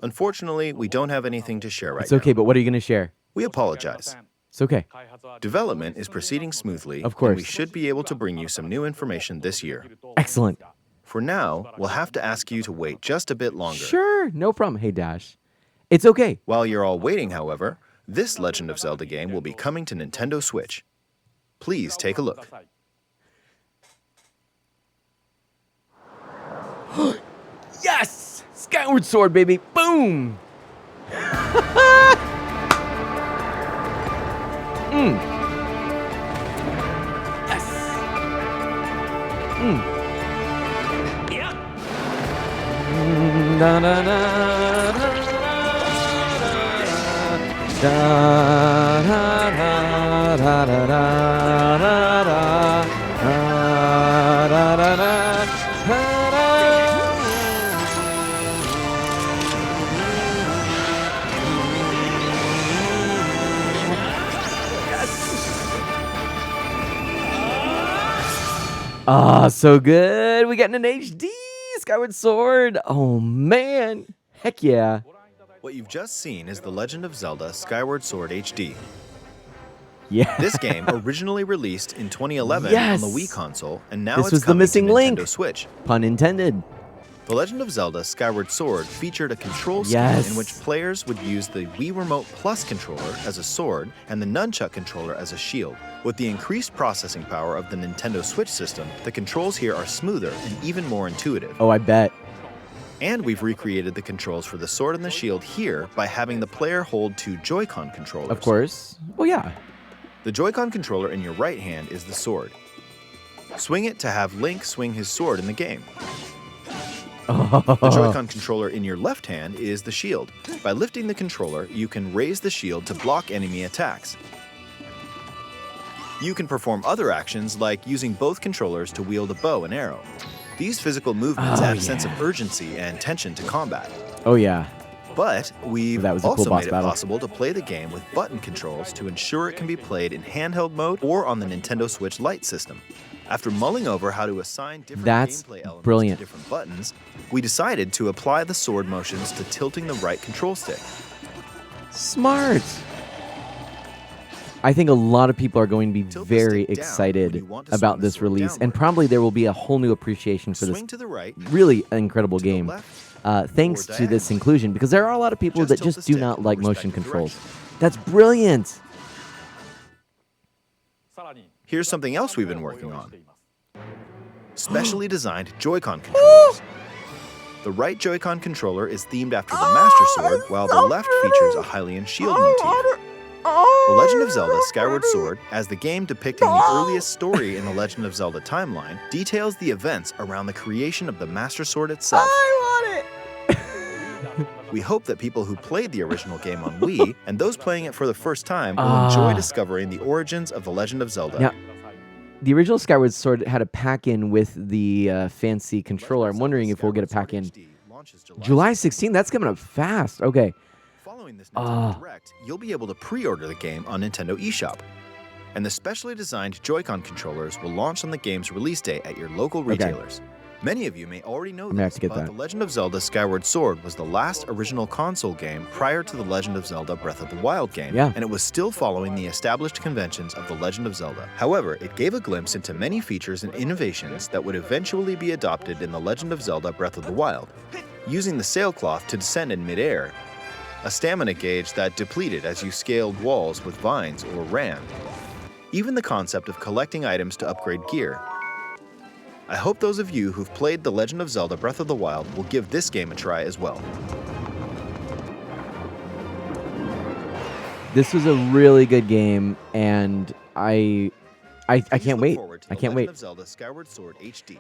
Unfortunately, we don't have anything to share right now. It's okay, but what are you going to share? We apologize. It's okay. Development is proceeding smoothly, Of course. and we should be able to bring you some new information this year. Excellent. For now, we'll have to ask you to wait just a bit longer. Sure, no problem. Hey, Dash. It's okay. While you're all waiting, however, this Legend of Zelda game will be coming to Nintendo Switch. Please take a look. Yes! Skyward Sword, baby. Boom! Yes! Yeah. Da, da, da, da, da, da, da, da, da, da, da, da, da, da, da. Ah, so good. We got an HD Skyward Sword. Oh, man. Heck yeah. What you've just seen is The Legend of Zelda Skyward Sword HD. Yeah. This game originally released in 2011 Yes. on the Wii console, and now This it's was the coming missing to link. Nintendo Switch. Pun intended. The Legend of Zelda Skyward Sword featured a control scheme Yes. in which players would use the Wii Remote Plus controller as a sword and the Nunchuck controller as a shield. With the increased processing power of the Nintendo Switch system, the controls here are smoother and even more intuitive. Oh, I bet. And we've recreated the controls for the sword and the shield here by having the player hold two Joy-Con controllers. Of course. Well, yeah. The Joy-Con controller in your right hand is the sword. Swing it to have Link swing his sword in the game. The Joy-Con controller in your left hand is the shield. By lifting the controller, you can raise the shield to block enemy attacks. You can perform other actions like using both controllers to wield a bow and arrow. These physical movements add a sense of urgency and tension to combat. Oh, yeah. But we've That was a also cool boss made it battle. possible to play the game with button controls to ensure it can be played in handheld mode or on the Nintendo Switch Lite system. After mulling over how to assign different That's gameplay elements brilliant. to different buttons, we decided to apply the sword motions to tilting the right control stick. Smart. I think a lot of people are going to be very down excited when you want to about swing the this sword release, and downward. probably there will be a whole new appreciation for this Swing to the right, really incredible to the game. left, Thanks or to this diagonally. inclusion, because there are a lot of people Just that tilt just the do stick not in like the motion respective controls. direction. That's brilliant. Here's something else we've been working on. Specially designed Joy-Con controllers. The right Joy-Con controller is themed after the Master Sword, while the left features a Hylian shield motif. The Legend of Zelda Skyward Sword, as the game depicting the earliest story in the Legend of Zelda timeline, details the events around the creation of the Master Sword itself. I want it. We hope that people who played the original game on Wii and those playing it for the first time will enjoy discovering the origins of the Legend of Zelda. Now, the original Skyward Sword had a pack-in with the fancy controller. I'm wondering if we'll get a pack-in. July 16th? That's coming up fast. Okay. Following this Nintendo Direct, you'll be able to pre-order the game on Nintendo eShop. And the specially designed Joy-Con controllers will launch on the game's release day at your local retailers. Many of you may already know this, but The Legend of Zelda Skyward Sword was the last original console game prior to The Legend of Zelda Breath of the Wild game, and it was still following the established conventions of The Legend of Zelda. However, it gave a glimpse into many features and innovations that would eventually be adopted in The Legend of Zelda Breath of the Wild. Using the sailcloth to descend in midair, a stamina gauge that depleted as you scaled walls with vines or ran, even the concept of collecting items to upgrade gear. I hope those of you who've played The Legend of Zelda Breath of the Wild will give this game a try as well. This was a really good game, and I can't wait. I can't wait. Legend of Zelda Skyward Sword HD.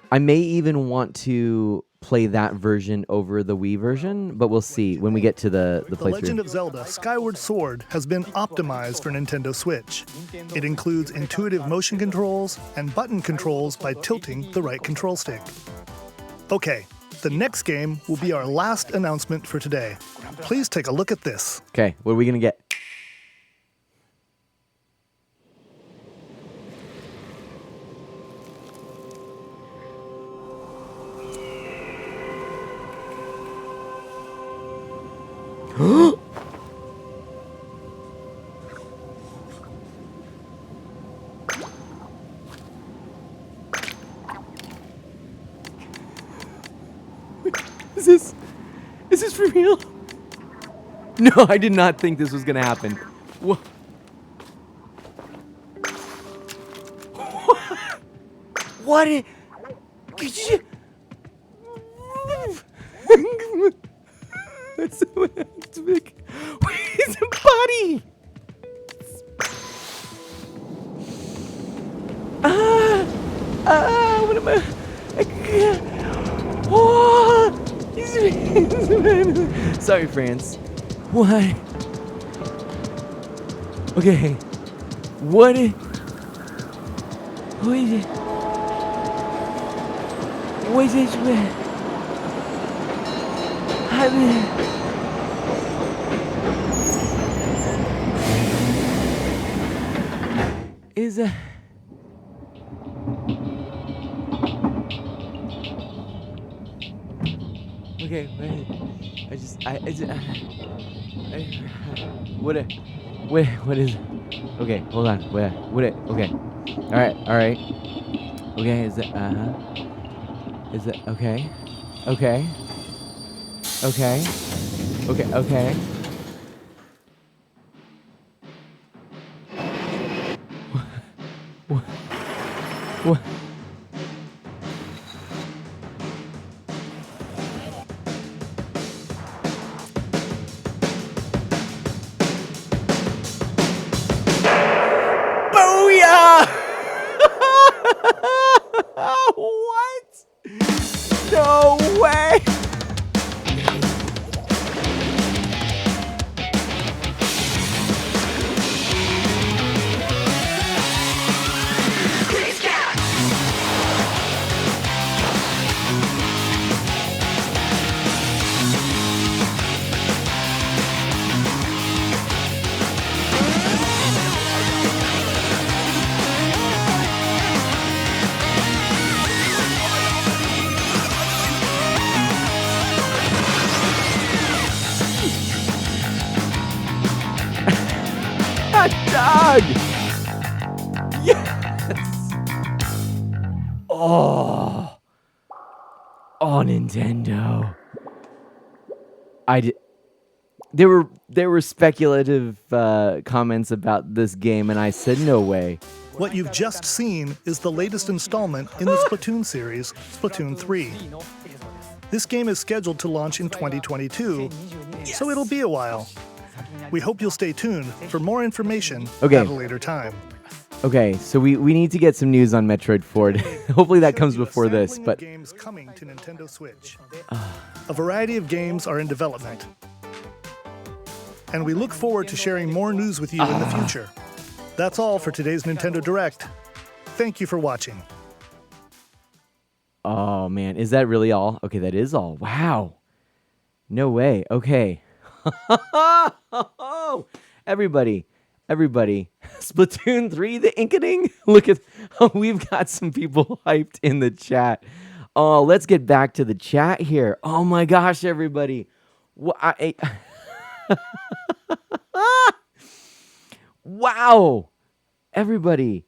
I may even want to play that version over the Wii version, but we'll see when we get to the The Legend playthrough. of Zelda Skyward Sword has been optimized for Nintendo Switch. It includes intuitive motion controls and button controls by tilting the right control stick. Okay, the next game will be our last announcement for today. Please take a look at this. Okay, what are we gonna get? Is this for real? No, I did not think this was gonna happen. What? What? Could you? That's big. Where's the body? What am I can't. Oh, sorry, France. What? Okay. What is it? What is this? Is Okay, what is? Okay, hold on. Okay, all right. Okay, is it? Is it okay? Okay. Okay. What? Booyah! What? No way! Hot dog! Yes! Oh, Nintendo. There were speculative comments about this game, and I said no way. What you've just seen is the latest installment in the Splatoon series, Splatoon 3. This game is scheduled to launch in 2022, so it'll be a while. We hope you'll stay tuned for more information at a later time. Okay, so we need to get some news on Metroid Ford. Hopefully that comes before this, but games coming to Nintendo Switch. A variety of games are in development, and we look forward to sharing more news with you in the future. That's all for today's Nintendo Direct. Thank you for watching. Oh man, is that really all? Okay, that is all. Wow. No way. Okay. Everybody. Splatoon 3, the Inkening. Look at, we've got some people hyped in the chat. Oh, let's get back to the chat here. Oh my gosh, everybody. Wow. Everybody.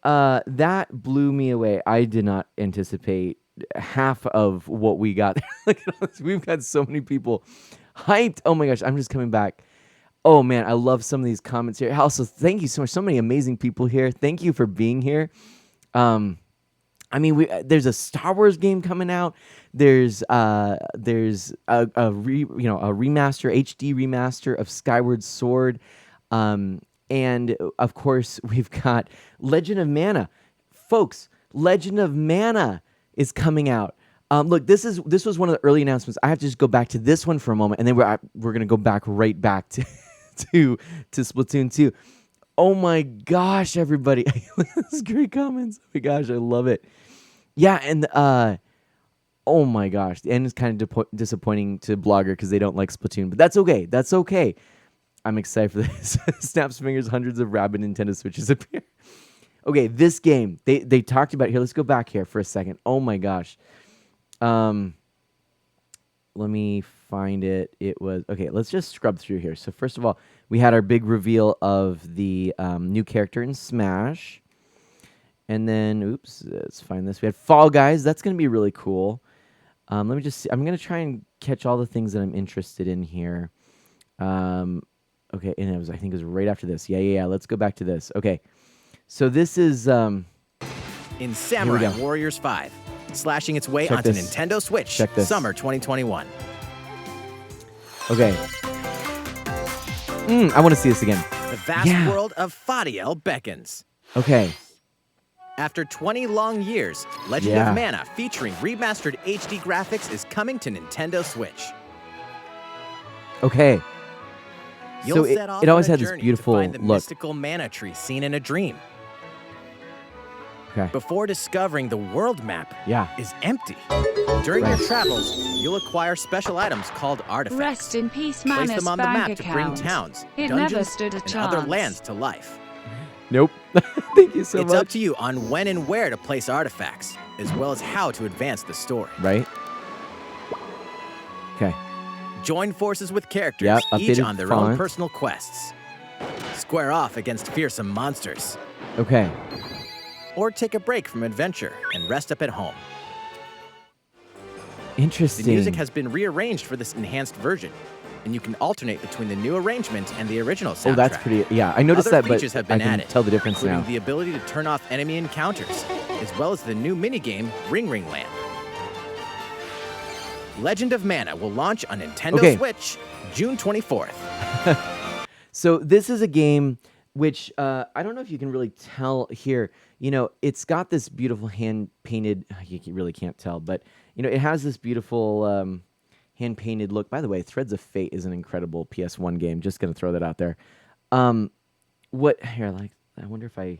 That blew me away. I did not anticipate half of what we got. Look at us. We've got so many people hyped. Oh my gosh, I'm just coming back. Oh man, I love some of these comments here. Also, thank you so much. So many amazing people here. Thank you for being here. I mean, there's a Star Wars game coming out. There's a remaster, HD remaster of Skyward Sword. And of course, we've got Legend of Mana. Folks, Legend of Mana is coming out. Look, this was one of the early announcements. I have to just go back to this one for a moment, and then we're gonna go back right back to Splatoon 2. Oh my gosh, everybody! This is great comments. Oh my gosh, I love it. Yeah, and oh my gosh, the end is kind of disappointing to Blogger because they don't like Splatoon, but that's okay. That's okay. I'm excited for this. Snaps fingers, hundreds of rabid Nintendo Switches appear. Okay, this game they talked about here. Let's go back here for a second. Oh my gosh. Let me find it. It was okay. Let's just scrub through here. So first of all, we had our big reveal of the new character in Smash, and then oops, let's find this. We had Fall Guys. That's gonna be really cool. Let me just see. I'm gonna try and catch all the things that I'm interested in here. Okay, and I think it was right after this. Yeah. Let's go back to this. Okay, so this is in Samurai Warriors 5. Slashing its way onto Nintendo Switch, summer 2021. Okay. I want to see this again. The vast world of Fadiel beckons. Okay. After 20 long years, Legend of Mana, featuring remastered HD graphics, is coming to Nintendo Switch. Okay. You'll so set off it always on a had this journey beautiful to find the look. mystical mana tree seen in a dream. Okay. Before discovering the world map is empty. During Right. your travels, you'll acquire special items called artifacts. Rest in peace, Place Manus them on the bank map to bring account. towns, It never dungeons, stood a and other chance. lands to life. Nope. Thank you so It's much. up to you on when and where to place artifacts, as well as how to advance the story. Right. Join forces with characters, Yep, each updated on their own font. personal quests. Square off against fearsome monsters. Okay. Or take a break from adventure and rest up at home. Interesting. The music has been rearranged for this enhanced version, and you can alternate between the new arrangement and the original soundtrack. Oh, that's pretty. Yeah, I noticed Other that, but features have I been can added, tell the difference including now. the ability to turn off enemy encounters, as well as the new minigame Ring Ring Land. Legend of Mana will launch on Nintendo Switch June 24th. So this is a game which I don't know if you can really tell here. You know, it's got this beautiful hand-painted, you really can't tell, but, you know, it has this beautiful hand-painted look. By the way, Threads of Fate is an incredible PS1 game. Just going to throw that out there. I wonder if I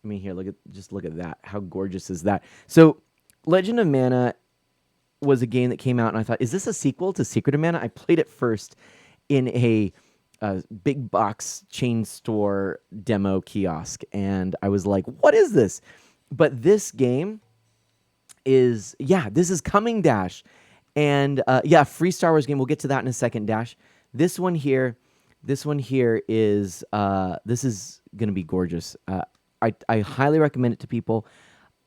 mean, here, look at that. How gorgeous is that? So Legend of Mana was a game that came out, and I thought, is this a sequel to Secret of Mana? I played it first in a big box chain store demo kiosk, and I was like, what is this? But this game is, this is coming, Dash. And free Star Wars game. We'll get to that in a second, Dash. This one here is, this is going to be gorgeous. I highly recommend it to people.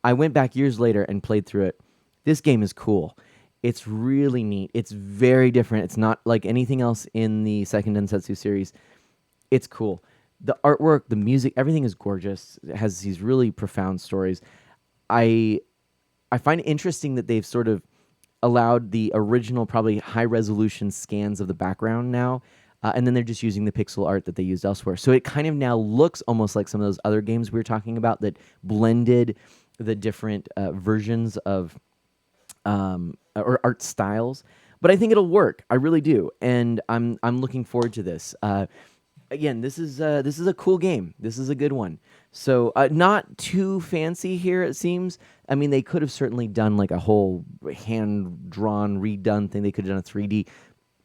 I went back years later and played through it. This game is cool. It's really neat. It's very different. It's not like anything else in the second Densetsu series. It's cool. The artwork, the music, everything is gorgeous. It has these really profound stories. I find it interesting that they've sort of allowed the original, probably high-resolution scans of the background now, and then they're just using the pixel art that they used elsewhere. So it kind of now looks almost like some of those other games we were talking about that blended the different versions of or art styles, but I think it'll work. I really do, and I'm looking forward to this. Again, this is a cool game. This is a good one. So not too fancy here, it seems. I mean, they could have certainly done like a whole hand-drawn, redone thing. They could have done a 3D.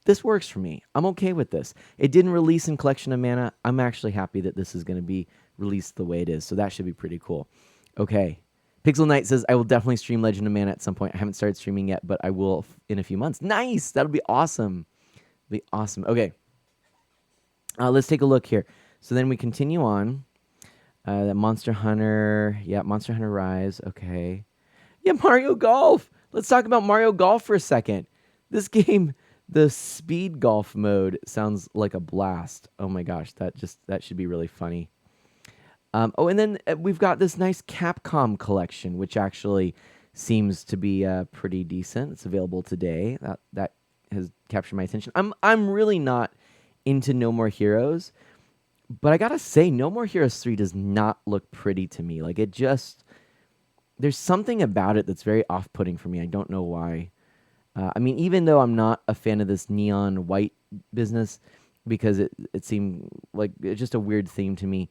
This works for me. I'm okay with this. It didn't release in Collection of Mana. I'm actually happy that this is going to be released the way it is. So that should be pretty cool. Okay. Pixel Knight says, I will definitely stream Legend of Mana at some point. I haven't started streaming yet, but I will in a few months. Nice! That'll be awesome. Be awesome. Okay. Let's take a look here. So then we continue on. That Monster Hunter. Yeah, Monster Hunter Rise. Okay. Yeah, Mario Golf. Let's talk about Mario Golf for a second. This game, the speed golf mode, sounds like a blast. Oh my gosh, that should be really funny. And then we've got this nice Capcom collection, which actually seems to be pretty decent. It's available today. That has captured my attention. I'm really not into No More Heroes, but I gotta say, No More Heroes 3 does not look pretty to me. Like, there's something about it that's very off-putting for me. I don't know why. I mean, even though I'm not a fan of this neon white business, because it seemed like just a weird theme to me,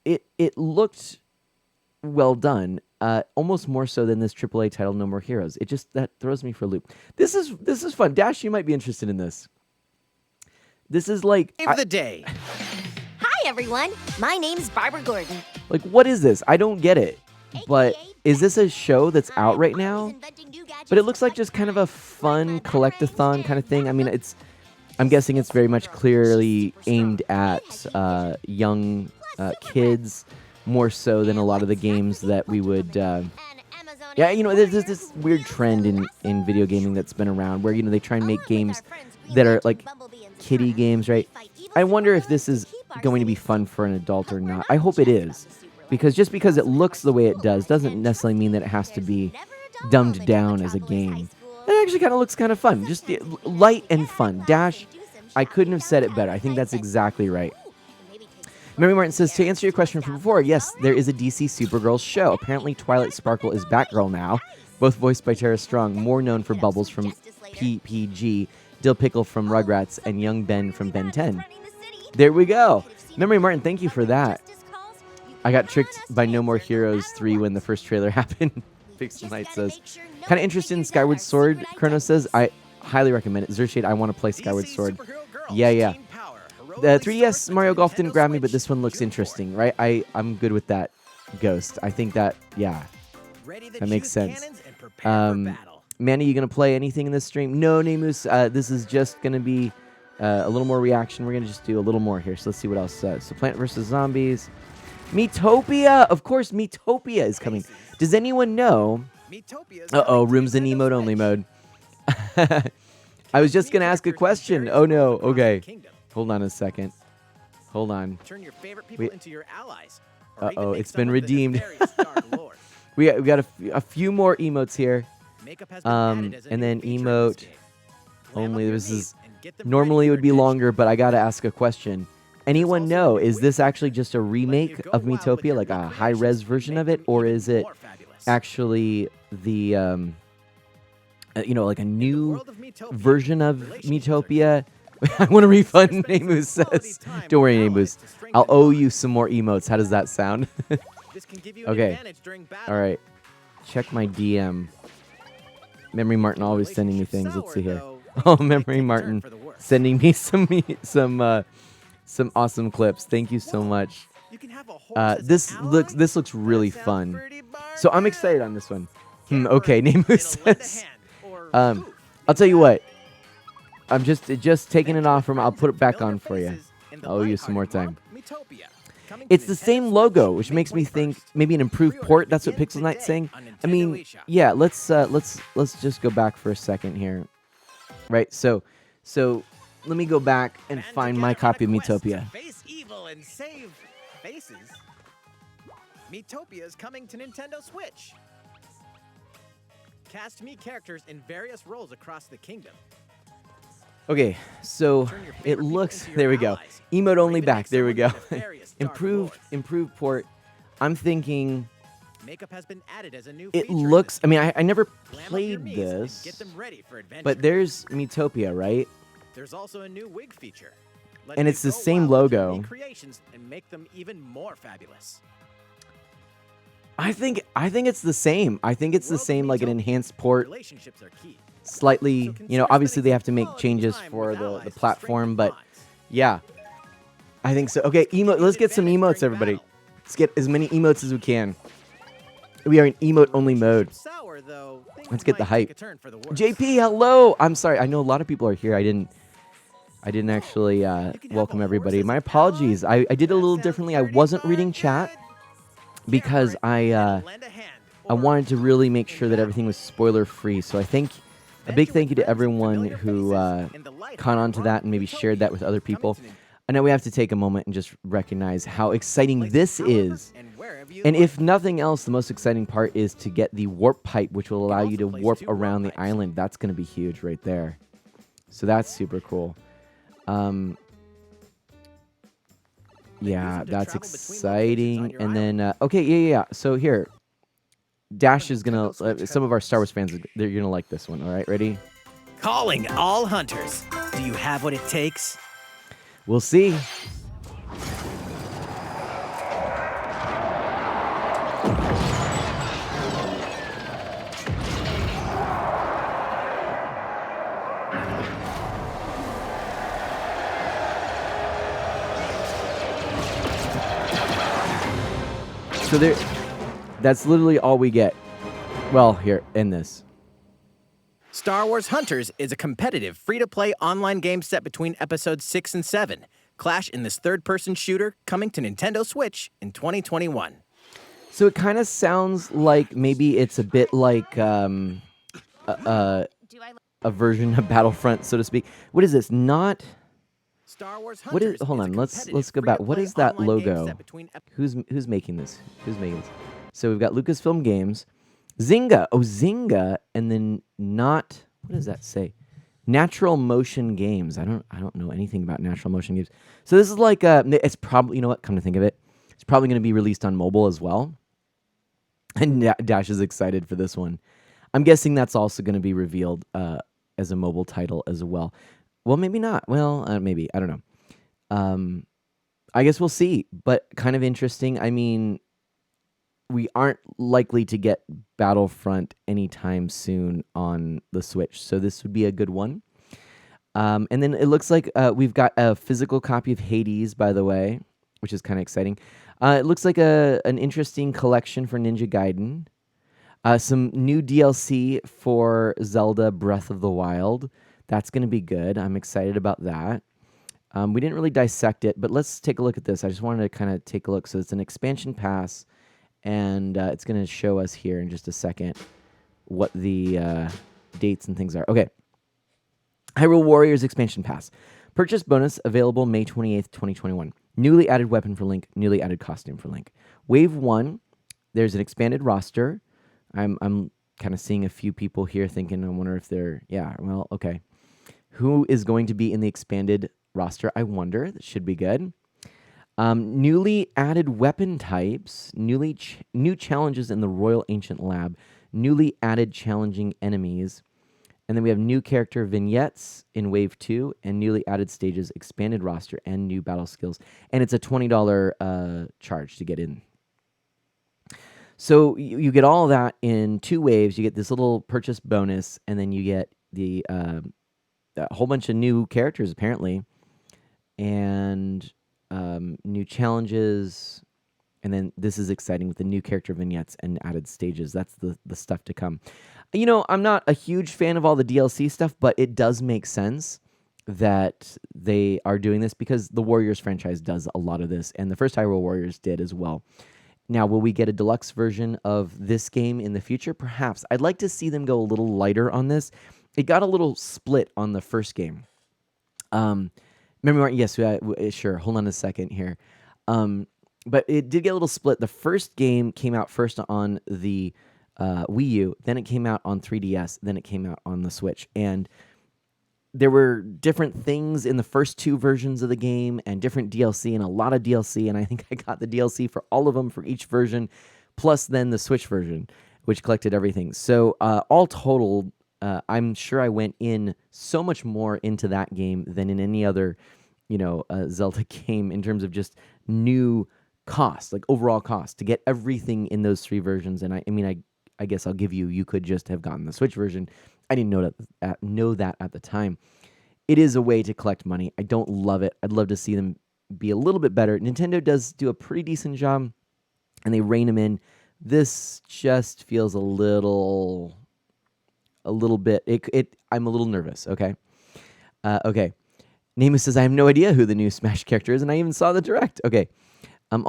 it looked well done, almost more so than this AAA title, No More Heroes. That throws me for a loop. This is fun. Dash, you might be interested in this. This is like... Save the day. Hi, everyone. My name's Barbara Gordon. Like, what is this? I don't get it. But is this a show that's out right now? But it looks like just kind of a fun collect-a-thon kind of thing. I mean, I'm guessing it's very much clearly aimed at young kids, more so than a lot of the games that we would... Yeah, you know, there's this weird trend in video gaming that's been around where, you know, they try and make games that are like kiddie games, right? I wonder if this is going to be fun for an adult or not. I hope it is. Because just because it looks the way it does doesn't necessarily mean that it has to be dumbed down as a game. It actually kind of looks kind of fun. Just light and fun. Dash, I couldn't have said it better. I think that's exactly right. Mary Martin says, to answer your question from before, yes, there is a DC Supergirl show. Apparently, Twilight Sparkle is Batgirl now, both voiced by Tara Strong, more known for Bubbles from PPG, Dill Pickle from Rugrats, and Young Ben from Ben 10. There we go. Memory Martin, thank you for that. I got tricked by No More Heroes 3 when the first trailer happened. Pixel Knight says, kind of interested in Skyward Sword, Chrono says. I highly recommend it. Zershade, I want to play Skyward Sword. Yeah. The 3DS Mario Golf didn't grab me, but this one looks interesting, right? I'm good with that, Ghost. I think that, yeah, that makes sense. Manny, you gonna play anything in this stream? No, Namus. This is just gonna be a little more reaction. We're gonna just do a little more here. So let's see what else. So Plant vs. Zombies. Metopia! Of course, Metopia is coming. Does anyone know? Uh-oh, rooms in emote only mode. I was just going to ask a question. Oh, no. Okay. Hold on a second. Hold on. Turn your favorite people into your allies. Uh-oh, it's been redeemed. we got a few more emotes here. And then emote only. This is normally it would be longer, but I got to ask a question. Anyone know, is this actually just a remake of Metopia, like a high-res version of it, or is it actually the, like a new version of Metopia? I want to refund, Namus says. Don't worry, Namus. I'll owe you some more emotes. How does that sound? Okay. All right. Check my DM. Memory Martin always sending me things. Let's see here. Oh, Memory Martin sending me some awesome clips. Thank you so much. This looks really fun. So I'm excited on this one. Okay, Namus says. I'll tell you what. I'm just taking it off from. I'll put it back on for you. I'll owe you some more time. It's the same logo, which makes me think maybe an improved port. That's what Pixel Knight's saying. I mean, yeah. Let's just go back for a second here. Right. So let me go back and find my copy of Metopia. Face evil and save faces. Metopia is coming to Nintendo Switch. Cast me characters in various roles across the kingdom. Okay, so it looks. There we go. Emote only back. There we go. improved port. I'm thinking. Makeup has been added as a new it looks. I mean, I never played this, but there's Metopia, right? There's also a new wig feature. And it's the same logo. Creations and make them even more fabulous. I think it's the same. I think it's the same, like an enhanced port. Relationships are key. Slightly, obviously they have to make changes for the platform, but yeah, I think so. Okay, emote. Let's get some emotes, everybody. Let's get as many emotes as we can. We are in emote only mode. Let's get the hype. JP, hello. I'm sorry. I know a lot of people are here. I didn't actually welcome everybody. My apologies. I did it a little differently. I wasn't reading chat because I wanted to really make sure that everything was spoiler free. So I think a big thank you to everyone who caught on to that and maybe shared that with other people. I know we have to take a moment and just recognize how exciting this is. And if nothing else, the most exciting part is to get the warp pipe, which will allow you to warp around the island. That's going to be huge right there. So that's super cool. Yeah, that's exciting. And then, okay, yeah. So here, Dash is going to, some of our Star Wars fans, they're going to like this one. All right, ready? Calling all hunters. Do you have what it takes? We'll see. So that's literally all we get. Well, here, in this. Star Wars Hunters is a competitive, free-to-play online game set between episodes 6 and 7. Clash in this third-person shooter coming to Nintendo Switch in 2021. So it kind of sounds like maybe it's a bit like a version of Battlefront, so to speak. What is this? Not... Star Wars what is? Hold on. Let's go back. What is that logo? Who's making this? Who's making this? So we've got Lucasfilm Games, Zynga. Oh, Zynga, and then not. What does that say? Natural Motion Games. I don't know anything about Natural Motion Games. So this is like it's probably, you know what? Come to think of it, it's probably going to be released on mobile as well. And Dash is excited for this one. I'm guessing that's also going to be revealed as a mobile title as well. Well, maybe not. Well, maybe. I don't know. I guess we'll see. But kind of interesting. I mean, we aren't likely to get Battlefront anytime soon on the Switch. So this would be a good one. And then it looks like we've got a physical copy of Hades, by the way, which is kind of exciting. It looks like an interesting collection for Ninja Gaiden. Some new DLC for Zelda Breath of the Wild. That's going to be good. I'm excited about that. We didn't really dissect it, but let's take a look at this. I just wanted to kind of take a look. So it's an expansion pass, and it's going to show us here in just a second what the dates and things are. Okay. Hyrule Warriors expansion pass. Purchase bonus available May 28th, 2021. Newly added weapon for Link, newly added costume for Link. Wave 1, there's an expanded roster. I'm kind of seeing a few people here thinking, I wonder if they're, yeah, well, okay. Who is going to be in the expanded roster? I wonder. That should be good. Newly added weapon types, new challenges in the Royal Ancient Lab, newly added challenging enemies, and then we have new character vignettes in Wave 2, and newly added stages, expanded roster, and new battle skills. And it's a $20 charge to get in. So you get all that in 2 waves. You get this little purchase bonus, and then you get the a whole bunch of new characters, apparently, and new challenges. And then this is exciting with the new character vignettes and added stages. That's the stuff to come. You know, I'm not a huge fan of all the DLC stuff, but it does make sense that they are doing this because the Warriors franchise does a lot of this, and the first Hyrule Warriors did as well. Now, will we get a deluxe version of this game in the future? Perhaps. I'd like to see them go a little lighter on this. It got a little split on the first game. Memory Martin, yes, sure. Hold on a second here. But it did get a little split. The first game came out first on the Wii U, then it came out on 3DS, then it came out on the Switch. And there were different things in the first 2 versions of the game and different DLC and a lot of DLC. And I think I got the DLC for all of them for each version, plus then the Switch version, which collected everything. So all totaled, I'm sure I went in so much more into that game than in any other, Zelda game in terms of just new cost, like overall cost to get everything in those 3 versions. And I guess I'll give you could just have gotten the Switch version. I didn't know that at the time. It is a way to collect money. I don't love it. I'd love to see them be a little bit better. Nintendo does do a pretty decent job, and they rein them in. This just feels a little bit. I'm a little nervous. Okay. Okay. Namus says I have no idea who the new Smash character is, and I even saw the direct. Okay. I'm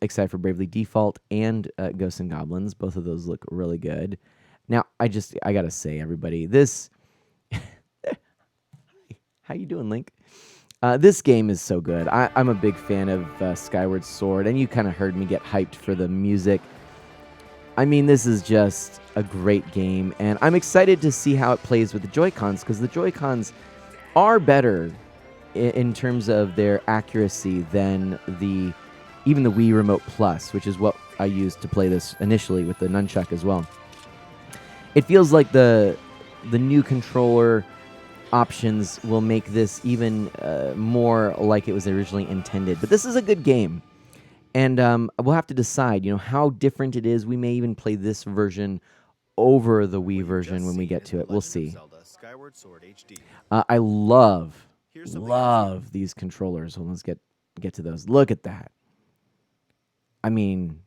excited for Bravely Default and Ghosts and Goblins. Both of those look really good. Now, I gotta say, everybody, this. How you doing, Link? This game is so good. I'm a big fan of Skyward Sword, and you kind of heard me get hyped for the music. I mean, this is just a great game, and I'm excited to see how it plays with the Joy-Cons, because the Joy-Cons are better in terms of their accuracy than even the Wii Remote Plus, which is what I used to play this initially with the nunchuck as well. It feels like the new controller options will make this even more like it was originally intended. But this is a good game, and we'll have to decide, how different it is. We may even play this version over the Wii version when we get to it. We'll see. I love these controllers. Well, let's get to those. Look at that. I mean,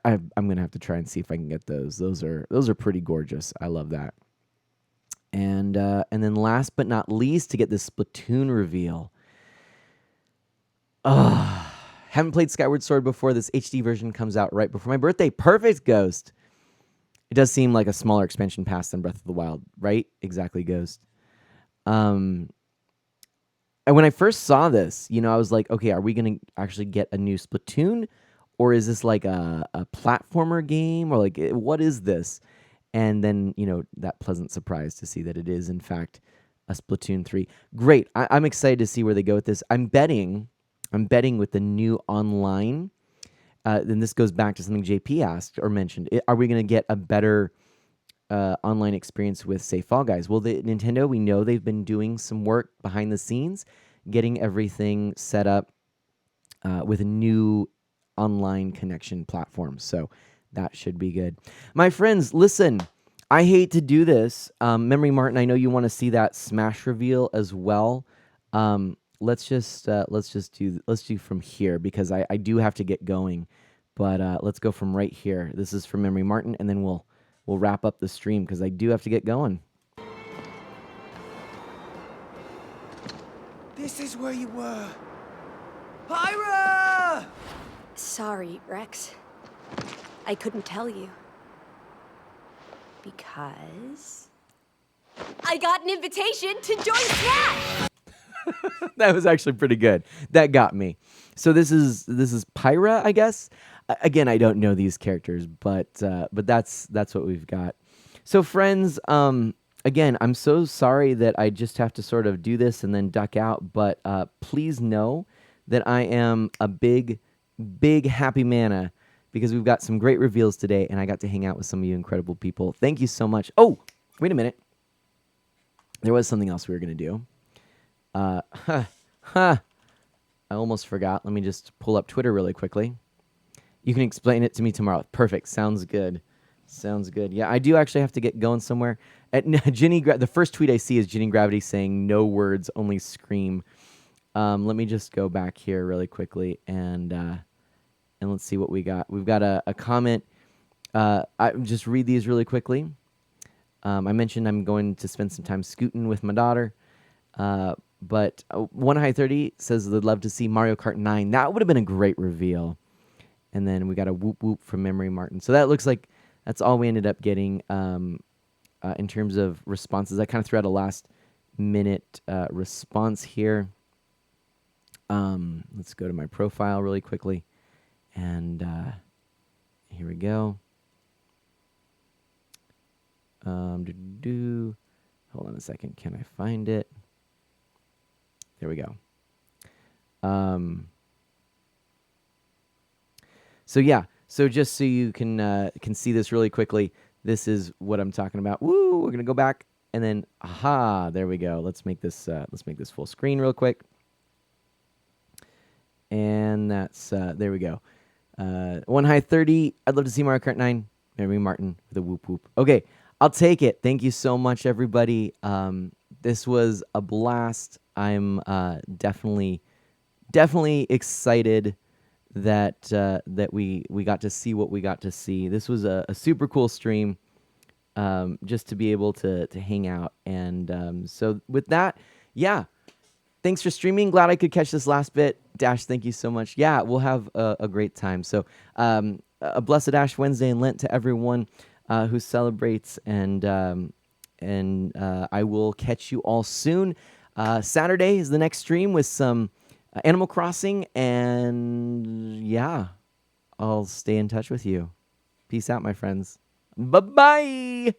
I'm gonna have to try and see if I can get those. Those are pretty gorgeous. I love that. And then last but not least, to get this Splatoon reveal. Haven't played Skyward Sword before. This HD version comes out right before my birthday. Perfect, Ghost. It does seem like a smaller expansion pass than Breath of the Wild, right? Exactly, Ghost. And when I first saw this, I was like, okay, are we going to actually get a new Splatoon? Or is this like a platformer game? Or like, what is this? And then, that pleasant surprise to see that it is, in fact, a Splatoon 3. Great. I'm excited to see where they go with this. I'm betting with the new online. Then this goes back to something JP asked or mentioned. Are we going to get a better online experience with, say, Fall Guys? Well, Nintendo, we know they've been doing some work behind the scenes, getting everything set up with a new online connection platform. So that should be good. My friends, listen, I hate to do this. Memory Martin, I know you want to see that Smash reveal as well. Let's do from here because I do have to get going. But let's go from right here. This is from Memory Martin, and then we'll wrap up the stream because I do have to get going. This is where you were. Pyra! Sorry, Rex. I couldn't tell you. Because I got an invitation to join Smash! That was actually pretty good. That got me. So this is Pyra, I guess. Again, I don't know these characters, but that's what we've got. So friends, again, I'm so sorry that I just have to sort of do this and then duck out, but please know that I am a big happy manna because we've got some great reveals today, and I got to hang out with some of you incredible people. Thank you so much. Oh, wait a minute. There was something else we were going to do. I almost forgot. Let me just pull up Twitter really quickly. You can explain it to me tomorrow. Perfect. Sounds good. Sounds good. Yeah, I do actually have to get going somewhere. The first tweet I see is Ginny Gravity saying, "No words, only scream." Let me just go back here really quickly and let's see what we got. We've got a comment. I just read these really quickly. I mentioned I'm going to spend some time scooting with my daughter. But One High 30 says they'd love to see Mario Kart 9. That would have been a great reveal. And then we got a whoop whoop from Memory Martin. So that looks like that's all we ended up getting in terms of responses. I kind of threw out a last minute response here. Let's go to my profile really quickly. And here we go. Hold on a second. Can I find it? There we go. So yeah. So just so you can see this really quickly, this is what I'm talking about. Woo! We're gonna go back and then aha! There we go. Let's make this full screen real quick. And that's there we go. One High 30. I'd love to see Mario Kart 9. Mary Martin with a whoop whoop. Okay, I'll take it. Thank you so much, everybody. This was a blast. I'm definitely excited that we got to see what we got to see. This was a super cool stream, just to be able to hang out. And so with that, yeah. Thanks for streaming. Glad I could catch this last bit. Dash, thank you so much. Yeah, we'll have a great time. So a blessed Ash Wednesday and Lent to everyone who celebrates. And I will catch you all soon. Saturday is the next stream with some Animal Crossing. And yeah, I'll stay in touch with you. Peace out, my friends. Bye-bye.